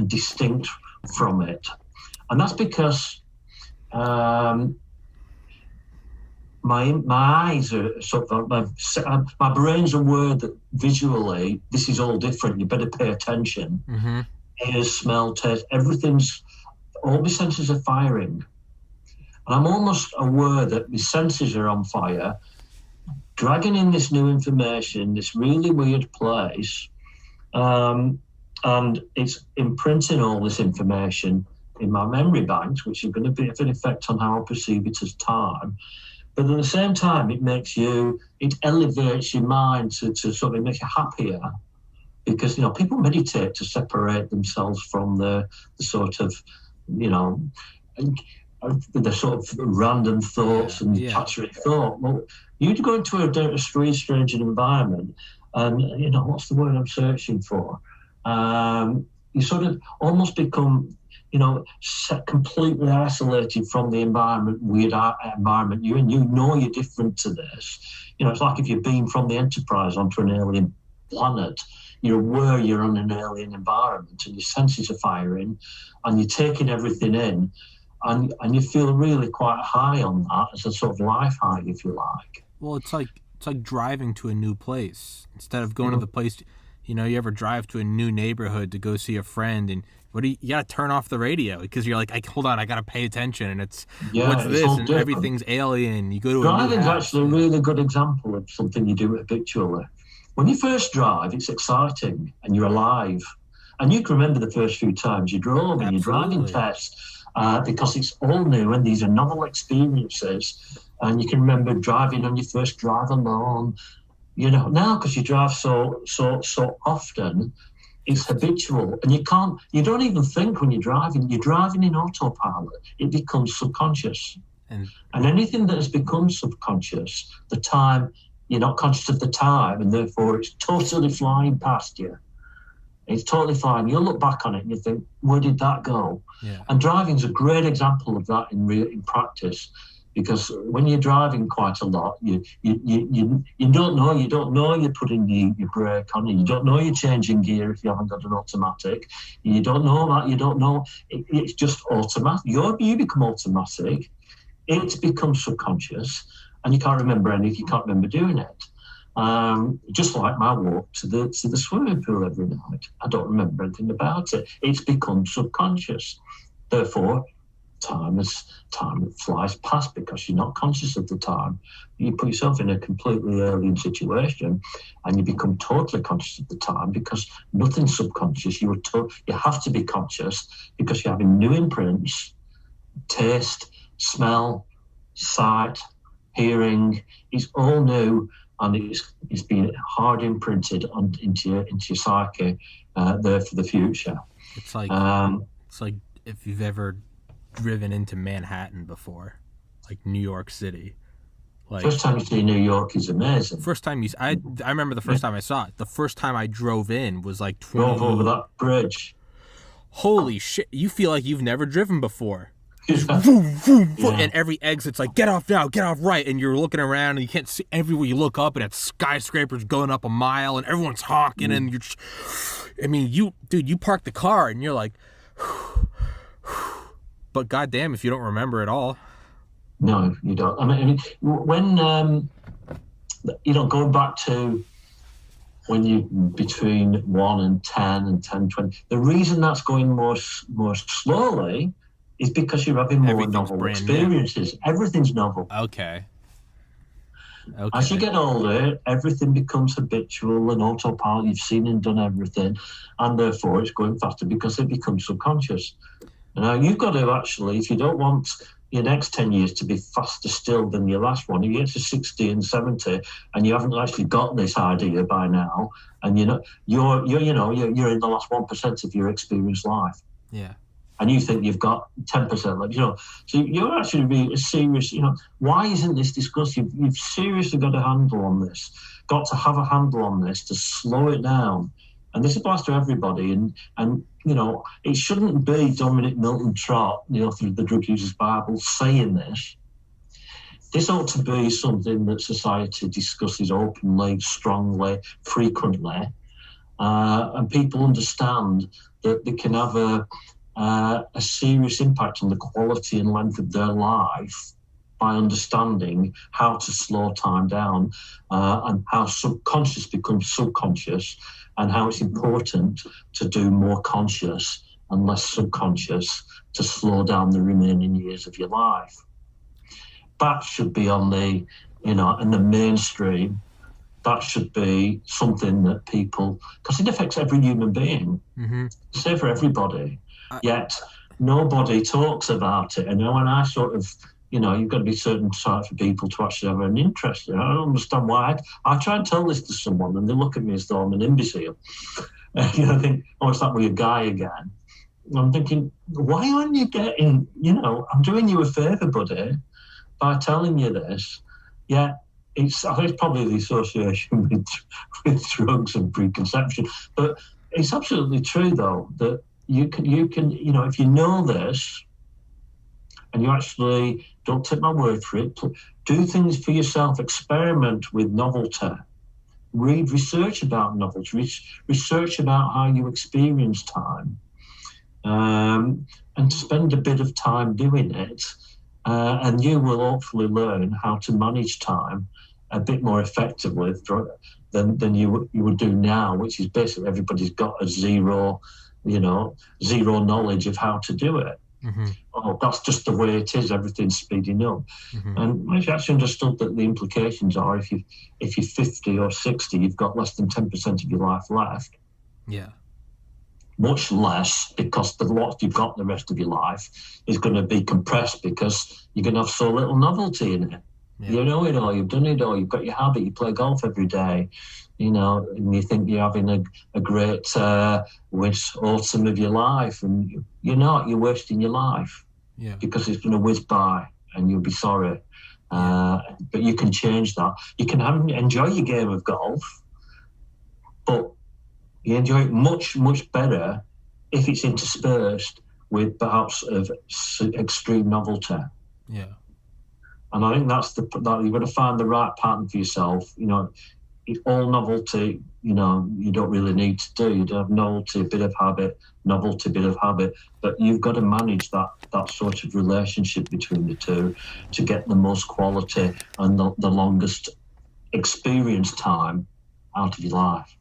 distinct from it. And that's because my eyes are sort of, my brain's aware that visually this is all different. You better pay attention. Mm-hmm. Ears, smell, taste, all my senses are firing. And I'm almost aware that my senses are on fire, dragging in this new information, this really weird place, and it's imprinting all this information in my memory banks, which are going to have an effect on how I perceive it as time. But at the same time, it elevates your mind to sort of make you happier, because, people meditate to separate themselves from the sort of, the sort of random thoughts and catching thought. Well, you go into a strange environment, and, what's the word I'm searching for? You sort of almost become, completely isolated from the environment, weird environment you're in. You're different to this. It's like if you've been from the Enterprise onto an alien planet, you're aware you're on an alien environment, and your senses are firing, and you're taking everything in, and you feel really quite high on that, as a sort of life high, if you like. Well, it's like driving to a new place instead of going to the place. You ever drive to a new neighborhood to go see a friend, and you got to turn off the radio because you're like, hold on, I got to pay attention, and what's this, and different. Everything's alien. You go to driving's actually a really good example of something you do habitually. When you first drive, it's exciting and you're alive, and you can remember the first few times you drove and your driving test, because it's all new and these are novel experiences. And you can remember driving on your first drive alone. Now because you drive so often, it's habitual, and you don't even think when you're driving. You're driving in autopilot. It becomes subconscious, and anything that has become subconscious, the time you're not conscious of the time, and therefore it's totally flying past you. It's totally flying. You'll look back on it and you think, where did that go? Yeah. And driving's a great example of that in practice. Because when you're driving quite a lot, you don't know you're putting your brake on, and you don't know you're changing gear if you haven't got an automatic. You don't know that. You don't know. It's just automatic. You become automatic. It becomes subconscious, and you can't remember anything. You can't remember doing it. Just like my walk to the swimming pool every night. I don't remember anything about it. It's become subconscious. Therefore, time flies past because you're not conscious of the time. You put yourself in a completely alien situation and you become totally conscious of the time because nothing's subconscious. You have to be conscious because you're having new imprints, taste, smell, sight, hearing. It's all new, and it's been hard imprinted into your psyche there for the future. It's like if you've ever driven into Manhattan before, like New York City. First time you see New York is amazing. I remember the first time I saw it. The first time I drove in was like drove over that bridge. Holy shit! You feel like you've never driven before. Yeah. And every exit's like, get off now, get off right, and you're looking around and you can't see. Everywhere you look up and it's skyscrapers going up a mile and everyone's honking and you're just, you park the car and you're like. But goddamn, if you don't remember it all. No, you don't. I mean, when going back to when you between 1 and 10 and 10, 20, the reason that's going more slowly is because you're having more novel experiences. New. Everything's novel. Okay. As you get older, everything becomes habitual and autopilot. You've seen and done everything, and therefore it's going faster because it becomes subconscious. Now, you've got to actually, if you don't want your next 10 years to be faster still than your last one, you get to 60 and 70 and you haven't actually got this idea by now, and you're in the last 1% of your experienced life. Yeah. And you think you've got 10% left, So you're actually being serious, why isn't this discussed? You've seriously got a handle on this, got to have a handle on this to slow it down. And this applies to everybody. And it shouldn't be Dominic, Milton, Trott, the author of the Drug User's Bible, saying this. This ought to be something that society discusses openly, strongly, frequently. And people understand that they can have a serious impact on the quality and length of their life by understanding how to slow time down and how subconscious becomes subconscious, and how it's important to do more conscious and less subconscious to slow down the remaining years of your life. That should be on the, in the mainstream. That should be something that people, because it affects every human being, it's there for everybody. Yet nobody talks about it. And when I sort of, you've got to be certain types of people to actually have an interest. I don't understand why. I try and tell this to someone and they look at me as though I'm an imbecile. I think, it's like with a guy again. And I'm thinking, why aren't you getting, I'm doing you a favour, buddy, by telling you this. Yeah, I think it's probably the association with drugs and preconception. But it's absolutely true, though, that you can, if you know this, and you actually don't take my word for it, do things for yourself, experiment with novelty, read research about novelty, research about how you experience time, and spend a bit of time doing it, and you will hopefully learn how to manage time a bit more effectively than you would do now, which is basically everybody's got a zero knowledge of how to do it. Mm-hmm. Oh, that's just the way it is. Everything's speeding up. Mm-hmm. And if you actually understood that the implications are, if you're 50 or 60, you've got less than 10% of your life left. Yeah. much less, because the what you've got the rest of your life is going to be compressed, because you're going to have so little novelty in it. Yeah. You know it all, you've done it all, you've got your habit, you play golf every day, and you think you're having a great autumn of your life, and you're not, you're wasting your life. Yeah. Because it's going to whiz by and you'll be sorry. But you can change that. You can enjoy your game of golf, but you enjoy it much, much better if it's interspersed with perhaps of extreme novelty. Yeah. And I think that's you've got to find the right pattern for yourself. All novelty, you don't really need to do. You don't have novelty, a bit of habit, novelty, bit of habit. But you've got to manage that sort of relationship between the two to get the most quality and the longest experience time out of your life.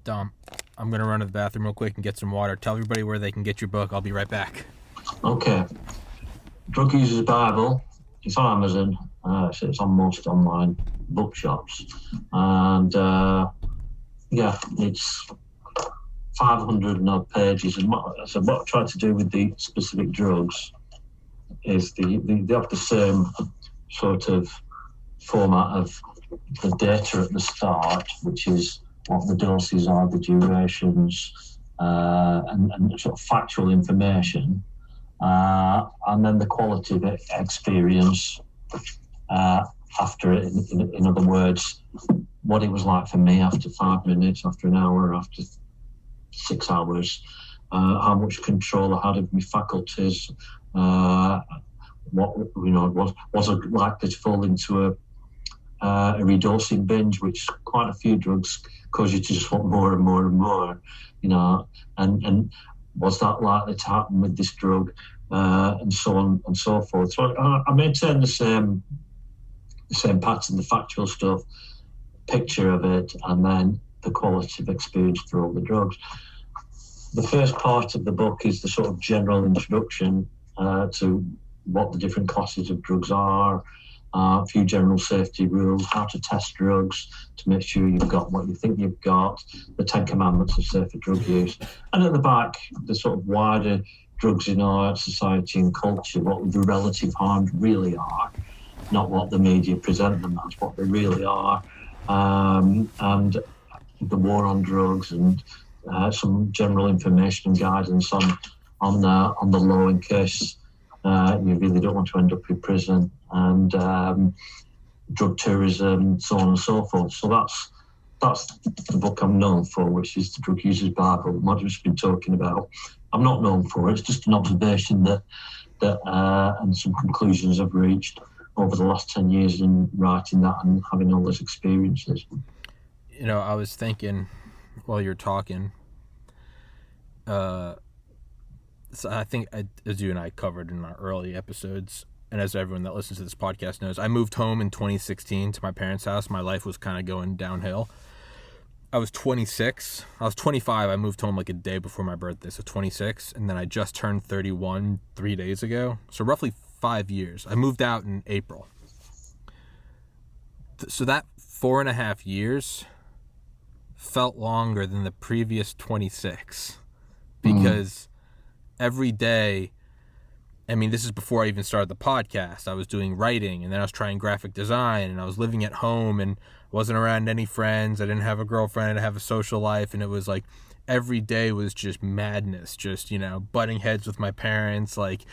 Dom, I'm going to run to the bathroom real quick and get some water. Tell everybody where they can get your book. I'll be right back. Okay. Drug User's Bible. It's on Amazon. So it's on most online bookshops. And, it's 500 and odd pages. And so what I try to do with the specific drugs is they have the same sort of format of the data at the start, which is what the doses are, the durations, and sort of factual information, and then the quality of experience after it. In other words, what it was like for me after 5 minutes, after an hour, after 6 hours, how much control I had of my faculties, was I likely to fall into a redosing binge, which quite a few drugs cause you to just want more and more and more, and was that likely to happen with this drug, and so on and so forth. So I maintain the same pattern, the factual stuff, picture of it, and then the quality of experience for all the drugs. The first part of the book is the sort of general introduction to what the different classes of drugs are, a few general safety rules, how to test drugs to make sure you've got what you think you've got, the 10 commandments of safer drug use, and at the back, the sort of wider drugs in our society and culture, what the relative harms really are, not what the media present them as, what they really are, and the war on drugs, and some general information and guidance on the law in case you really don't want to end up in prison, and drug tourism, so on and so forth. So that's the book I'm known for, which is the Drug User's Bible. What I've just been talking about, I'm not known for. It's just an observation that and some conclusions I've reached over the last 10 years in writing that and having all those experiences. I was thinking while you're talking, so I think, as you and I covered in our early episodes, and as everyone that listens to this podcast knows, I moved home in 2016 to my parents' house. My life was kind of going downhill. I was 26. I was 25. I moved home like a day before my birthday, so 26. And then I just turned 31 3 days ago. So roughly 5 years. I moved out in April. So that 4.5 years felt longer than the previous 26. Because every day, this is before I even started the podcast, I was doing writing, and then I was trying graphic design, and I was living at home, and wasn't around any friends. I didn't have a girlfriend. I didn't have a social life, and it was like every day was just madness, just, butting heads with my parents, like,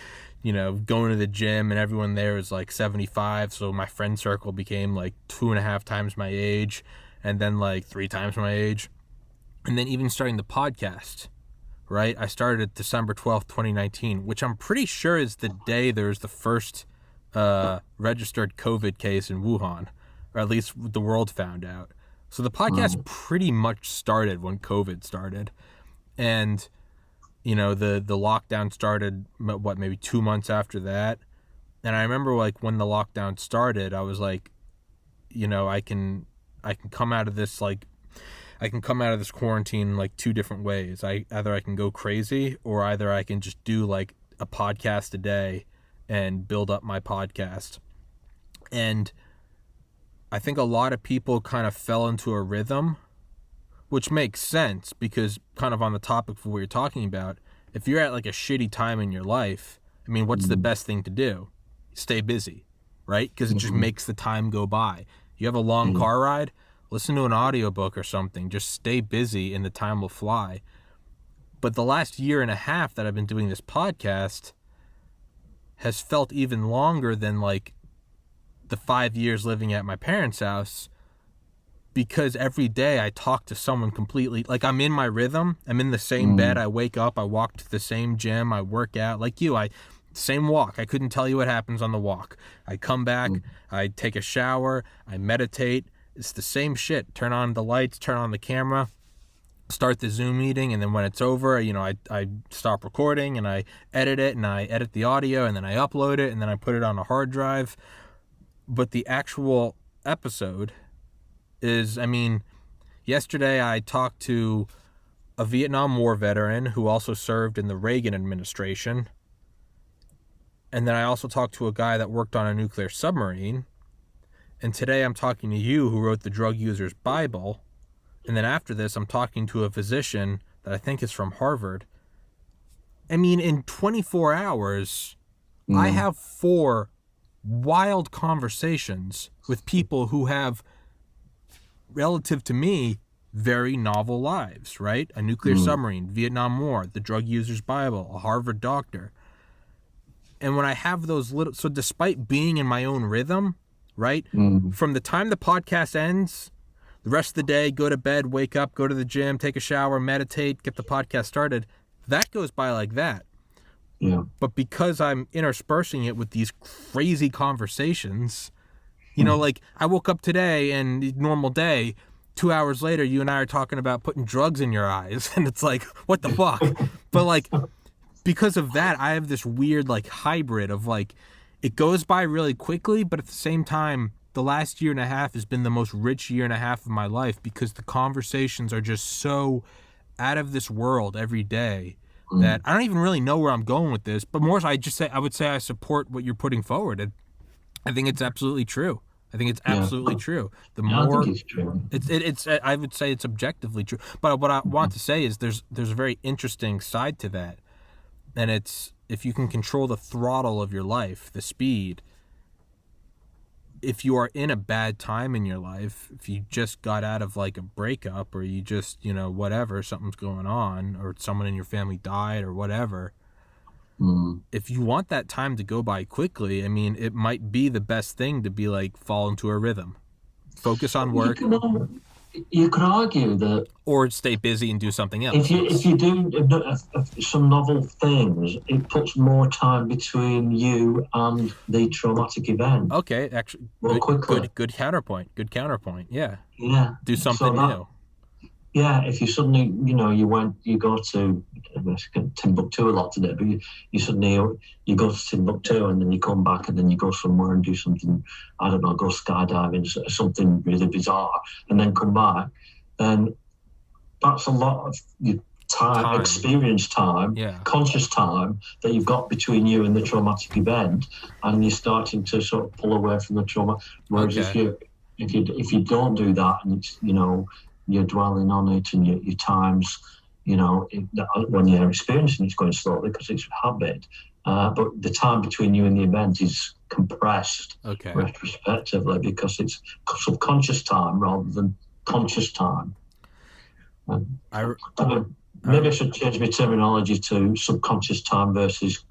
going to the gym, and everyone there was like 75, so my friend circle became like 2.5 times my age, and then like 3 times my age. And then even starting the podcast, right? I started December 12th, 2019, which I'm pretty sure is the day there's the first registered COVID case in Wuhan, or at least the world found out. So the podcast pretty much started when COVID started. And, the lockdown started, maybe 2 months after that. And I remember like when the lockdown started, I was like, I can come out of this, I can come out of this quarantine like 2 different ways. Either I can go crazy, or either I can just do like a podcast a day and build up my podcast. And I think a lot of people kind of fell into a rhythm Which makes sense because kind of on the topic of what you're talking about, if you're at like a shitty time in your life, I mean, what's the best thing to do? Stay busy, right? Because it just makes the time go by. You have a long car ride, listen to an audiobook or something. Just stay busy and the time will fly. But the last year and a half that I've been doing this podcast has felt even longer than like the 5 years living at my parents' house, because every day I talk to someone completely, like I'm in my rhythm. I'm in the same bed. I wake up, I walk to the same gym, I work out like you. Same walk. I couldn't tell you what happens on the walk. I come back, I take a shower, I meditate. It's the same shit. Turn on the lights, turn on the camera, start the Zoom meeting, and then when it's over, I stop recording and I edit it, and I edit the audio, and then I upload it, and then I put it on a hard drive. But the actual episode is, yesterday I talked to a Vietnam War veteran who also served in the Reagan administration. And then I also talked to a guy that worked on a nuclear submarine. And today I'm talking to you, who wrote the Drug User's Bible. And then after this, I'm talking to a physician that I think is from Harvard. In 24 hours, I have 4 wild conversations with people who have, relative to me, very novel lives, right? A nuclear submarine, Vietnam War, the Drug User's Bible, a Harvard doctor. And when I have those so despite being in my own rhythm, right? From the time the podcast ends, the rest of the day, go to bed, wake up, go to the gym, take a shower, meditate, get the podcast started, that goes by like that. Yeah. But because I'm interspersing it with these crazy conversations, like I woke up today and normal day, 2 hours later, you and I are talking about putting drugs in your eyes. And it's like, what the fuck? But like, because of that, I have this weird like hybrid of like, it goes by really quickly, but at the same time, the last year and a half has been the most rich year and a half of my life because the conversations are just so out of this world every day that I don't even really know where I'm going with this. But more so, I would say I support what you're putting forward. And I think it's absolutely true. I think it's absolutely true. I think it's true. It's I would say it's objectively true. But what I want to say is there's a very interesting side to that. And it's, if you can control the throttle of your life, the speed, if you are in a bad time in your life, if you just got out of like a breakup, or you just, whatever, something's going on, or someone in your family died or whatever, if you want that time to go by quickly, it might be the best thing to be like, fall into a rhythm, focus on work. You could argue that, or stay busy and do something else. If you do some novel things, it puts more time between you and the traumatic event. Okay, actually, good counterpoint. Good counterpoint. Yeah. Yeah. Do something new. Yeah, if you suddenly, you go to Timbuktu a lot today, but you suddenly you go to Timbuktu and then you come back and then you go somewhere and do something, I don't know, go skydiving, something really bizarre, and then come back, and that's a lot of your time. Experience time, conscious time that you've got between you and the traumatic event, and you're starting to sort of pull away from the trauma. Whereas if you don't do that, and it's, you're dwelling on it, and your times, when you're experiencing it's going slowly because it's habit, but the time between you and the event is compressed retrospectively because it's subconscious time rather than conscious time. Maybe I should change my terminology to subconscious time versus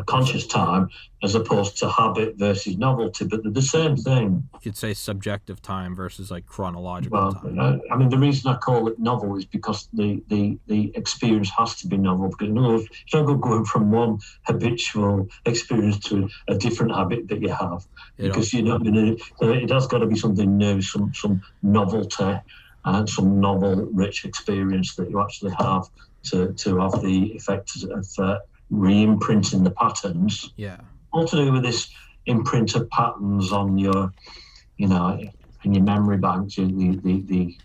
conscious time, as opposed to habit versus novelty, but they're the same thing. You could say subjective time versus like chronological time. The reason I call it novel is because the experience has to be novel, because in other words, it's not going from one habitual experience to a different habit that you have, because it has got to be something new, some novelty and some novel rich experience that you actually have to have the effect of re-imprinting the patterns. Yeah. All to do with this imprint of patterns on your, in your memory banks, the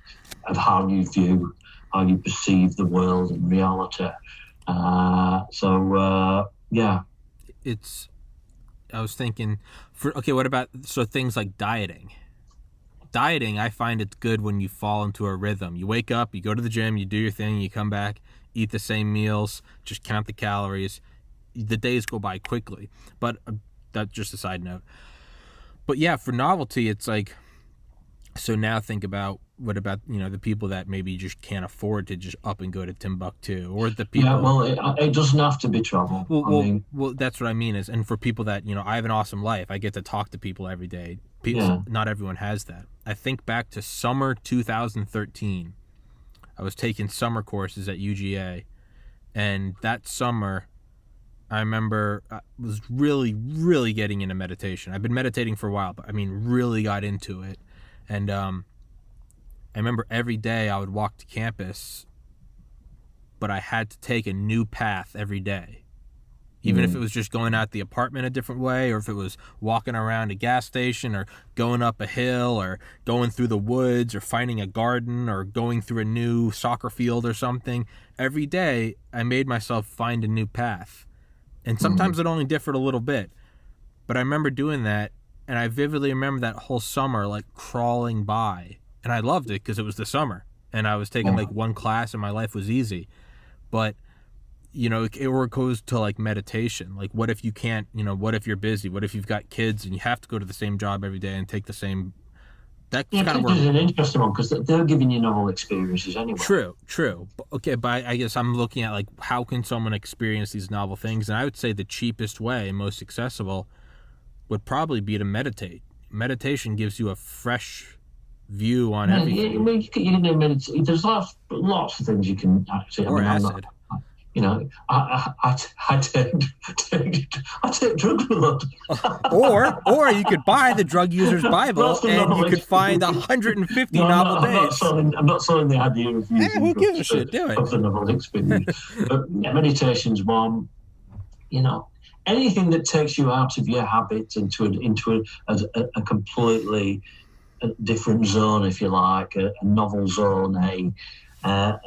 of how you view, how you perceive the world and reality. It's, I was thinking, what about, things like dieting? dieting, I find it's good when you fall into a rhythm. You wake up, you go to the gym, you do your thing, you come back, eat the same meals, just count the calories. The days go by quickly. But that's just a side note. But yeah, for novelty, it's like, so now think about, what about, the people that maybe just can't afford to just up and go to Timbuktu, or the people. Yeah, well, it doesn't have to be travel. Well, that's what I mean and for people that, I have an awesome life. I get to talk to people every day. Not everyone has that. I think back to summer 2013. I was taking summer courses at UGA, and that summer, I remember I was really, really getting into meditation. I've been meditating for a while, but really got into it. And I remember every day I would walk to campus, but I had to take a new path every day. Even if it was just going out the apartment a different way, or if it was walking around a gas station, or going up a hill, or going through the woods, or finding a garden, or going through a new soccer field or something. Every day I made myself find a new path. And sometimes it only differed a little bit. But I remember doing that, and I vividly remember that whole summer like crawling by. And I loved it because it was the summer. And I was taking like one class and my life was easy. But it goes to like meditation. Like, what if you can't, what if you're busy? What if you've got kids and you have to go to the same job every day and take the same, that kind of work. It's an interesting one because they're giving you novel experiences anyway. True. Okay, but I guess I'm looking at like, how can someone experience these novel things? And I would say the cheapest way and most accessible would probably be to meditate. Meditation gives you a fresh view on everything. You can do meditation. There's lots of things you can actually. Or acid. I take drugs with it. or you could buy the Drug User's Bible and you could find 150 novel days. I'm not selling the idea of using who gives a shit? Do it. Of the novel experience. But meditation's one. Anything that takes you out of your habit into a completely different zone, if you like, a novel zone, out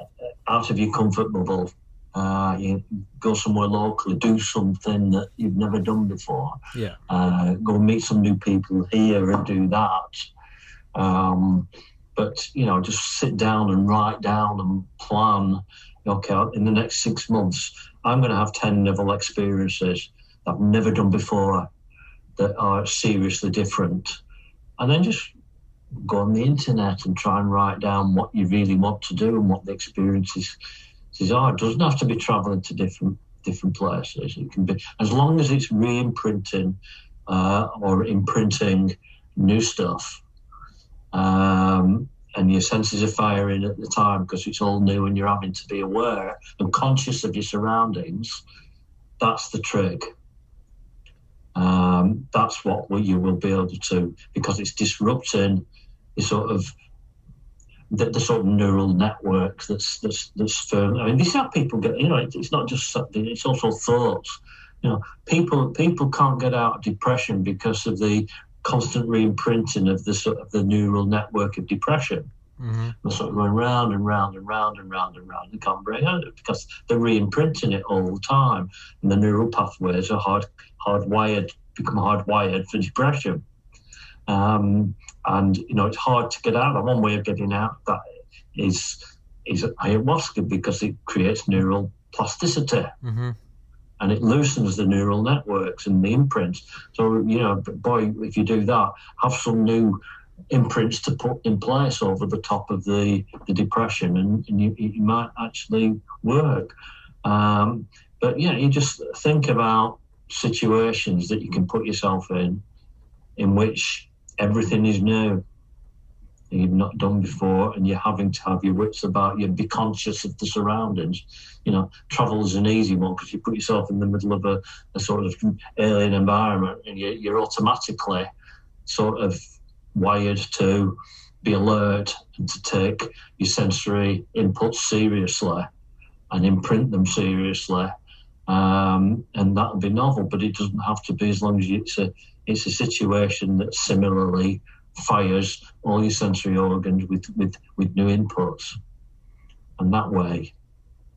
of your comfort bubble. You go somewhere locally, do something that you've never done before. Yeah. Go and meet some new people here and do that. But just sit down and write down and plan. Okay, in the next 6 months, I'm going to have 10 novel experiences that I've never done before that are seriously different. And then just go on the internet and try and write down what you really want to do and what the experiences are. It doesn't have to be traveling to different places. It can be, as long as it's re-imprinting or imprinting new stuff, and your senses are firing at the time because it's all new and you're having to be aware and conscious of your surroundings. That's the trick. That's what you will be able to, because it's disrupting the sort of neural network that's firm. I mean, these are people get. It's not just. It's also thoughts. People can't get out of depression because of the constant re-imprinting of the neural network of depression. Mm-hmm. They're sort of going round and round and round and round and round. They can't break out of it because they're re-imprinting it all the time, and the neural pathways are become hardwired for depression. And it's hard to get out of. One way of getting out of that is ayahuasca, because it creates neural plasticity. Mm-hmm. And it loosens the neural networks and the imprints. So, boy, if you do that, have some new imprints to put in place over the top of the depression, and you might actually work. But you just think about situations that you can put yourself in which everything is new and you've not done before, and you're having to have your wits about you, be conscious of the surroundings. Travel is an easy one because you put yourself in the middle of a sort of alien environment, and you're automatically sort of wired to be alert and to take your sensory inputs seriously and imprint them seriously. And that'll be novel, but it doesn't have to be, as long as it's a situation that similarly fires all your sensory organs with new inputs. And that way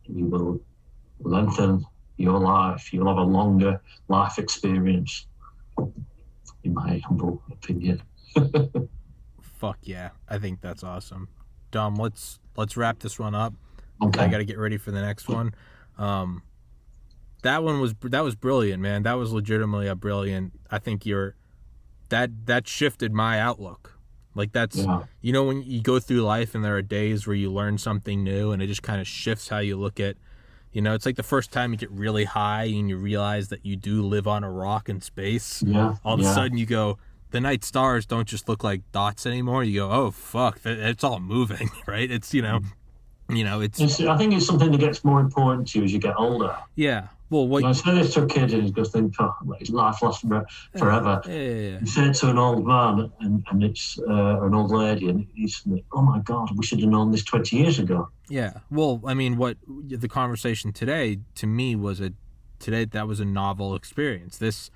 you will lengthen your life. You'll have a longer life experience, in my humble opinion. Fuck yeah. I think that's awesome. Dom, let's wrap this one up. Okay. I got to get ready for the next one. That was brilliant, man. That was legitimately a brilliant. I think that shifted my outlook. Like that's, you know, when you go through life and there are days where you learn something new and it just kind of shifts how you look at, you know, it's like the first time you get really high and you realize that you do live on a rock in space. Yeah. All of a sudden you go, the night stars don't just look like dots anymore. You go, oh fuck, it's all moving, right? It's, you know, it's. I think it's something that gets more important to you as you get older. Yeah. Well, I say this to a kid and he's going to think, oh, his life lasts forever. Yeah. You say it to an old man and it's an old lady and he's like, oh my God, we should have known this 20 years ago. Yeah. Well, I mean, what the conversation today to me was that was a novel experience. This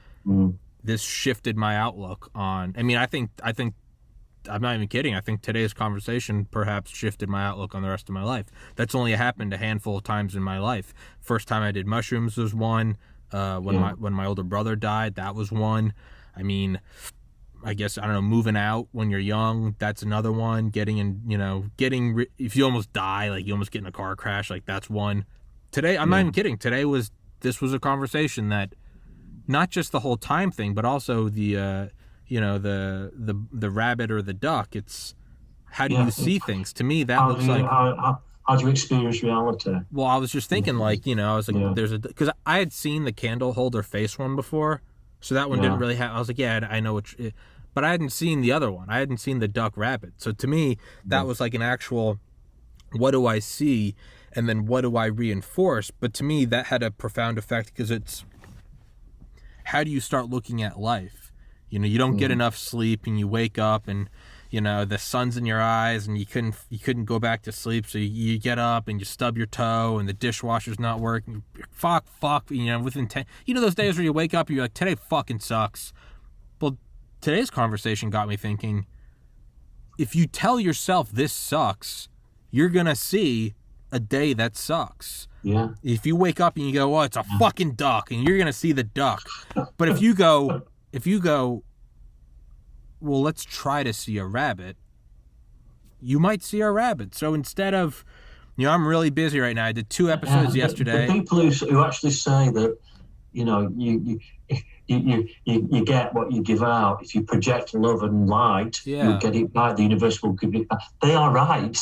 shifted my outlook on. I mean, I think I'm not even kidding. I think today's conversation perhaps shifted my outlook on the rest of my life. That's only happened a handful of times in my life. First time I did mushrooms was one. When my older brother died, that was one. I mean, I guess, I don't know, moving out when you're young, that's another one. If you almost die, like you almost get in a car crash, like that's one. Today, I'm not even kidding. This was a conversation that, not just the whole time thing, but also the rabbit or the duck. It's how do you see things? To me, that looks like how do you experience reality? Well, I was just thinking, like, you know, I was like, because I had seen the candle holder face one before, so that one didn't really have. I was like, yeah, I know but I hadn't seen the other one. I hadn't seen the duck rabbit. So to me, that was like an actual, what do I see, and then what do I reinforce? But to me, that had a profound effect because it's, how do you start looking at life? You know, you don't get enough sleep and you wake up and, you know, the sun's in your eyes and you couldn't go back to sleep. So you get up and you stub your toe and the dishwasher's not working. Fuck, you know, within 10, you know, those days where you wake up and you're like, today fucking sucks. Well, today's conversation got me thinking, if you tell yourself this sucks, you're going to see a day that sucks. Yeah. If you wake up and you go, oh, it's a fucking duck, and you're going to see the duck. But if you go, well, let's try to see a rabbit, you might see a rabbit. So instead of, you know, I'm really busy right now. I did 2 episodes yesterday. The people who actually say that, you know, you get what you give out. If you project love and light, you get it back. The universe will give it back. They are right.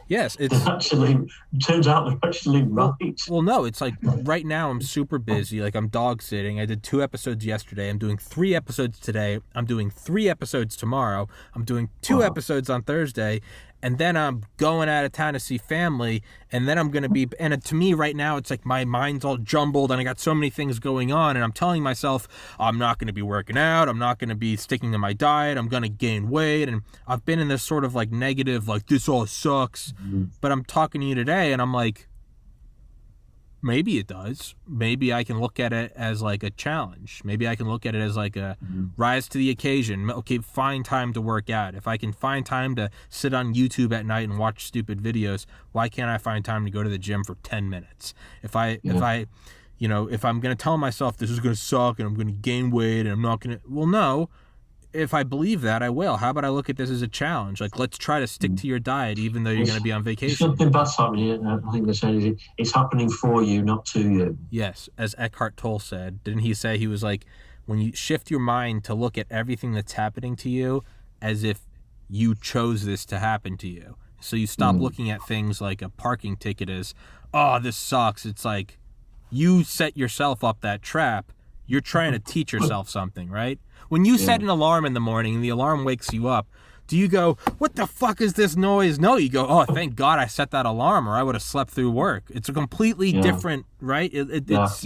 Yes, it turns out they're actually right. Well, no, it's like right now I'm super busy. Like I'm dog sitting. I did 2 episodes yesterday. I'm doing 3 episodes today. I'm doing 3 episodes tomorrow. I'm doing 2 episodes on Thursday. And then I'm going out of town to see family. And then I'm going to be, and to me right now, it's like my mind's all jumbled and I got so many things going on. And I'm telling myself, I'm not going to be working out. I'm not going to be sticking to my diet. I'm going to gain weight. And I've been in this sort of like negative, like this all sucks. But I'm talking to you today and I'm like, maybe it does. Maybe I can look at it as like a challenge. Maybe I can look at it as like a rise to the occasion. Okay, find time to work out. If I can find time to sit on YouTube at night and watch stupid videos, why can't I find time to go to the gym for 10 minutes? If I'm going to tell myself this is going to suck and I'm going to gain weight and I'm not going to, well, no. If I believe that, I will. How about I look at this as a challenge? Like, let's try to stick to your diet even though you're going to be on vacation. Something bad's happening. I think they said it's happening for you, not to you. Yes, as Eckhart Tolle said. Didn't he say, he was like, when you shift your mind to look at everything that's happening to you as if you chose this to happen to you. So you stop looking at things like a parking ticket as, oh, this sucks. It's like you set yourself up that trap. You're trying to teach yourself something, right? When you set an alarm in the morning and the alarm wakes you up, do you go, what the fuck is this noise? No, you go, oh, thank God I set that alarm or I would have slept through work. It's a completely different, right? It's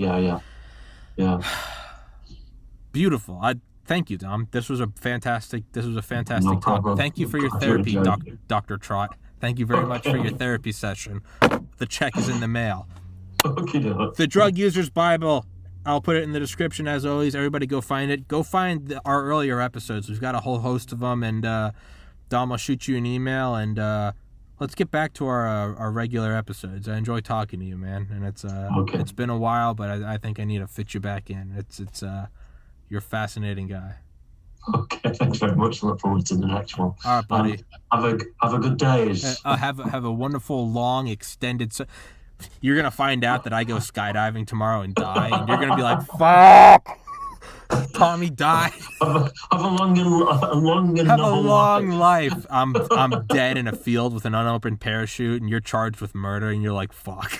beautiful. Thank you, Dom. This was a fantastic talk. Thank you for your therapy, Dr. Trott. Thank you very much for your therapy session. The check is in the mail. The Drug User's Bible. I'll put it in the description as always. Everybody go find it. Go find our earlier episodes. We've got a whole host of them. And Dom, I'll shoot you an email. And let's get back to our regular episodes. I enjoy talking to you, man. And it's been a while, but I think I need to fit you back in. You're a fascinating guy. Okay, thanks very much. Look forward to the next one. All right, buddy. Have a good day. Have a wonderful, long, extended. You're gonna find out that I go skydiving tomorrow and die, and you're gonna be like, "Fuck, Tommy died." Have a long and Have a novel long life. life. I'm dead in a field with an unopened parachute, and you're charged with murder, and you're like, "Fuck,"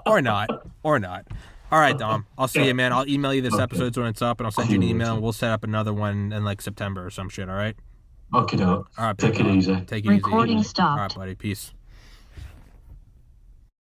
or not. All right, Dom. I'll see you, man. I'll email you this episode when it's up, and I'll send you an email, and we'll set up another one in like September or some shit. All right. Okay, no. All right. Take it easy. Take it easy. Recording stopped. All right, buddy. Peace.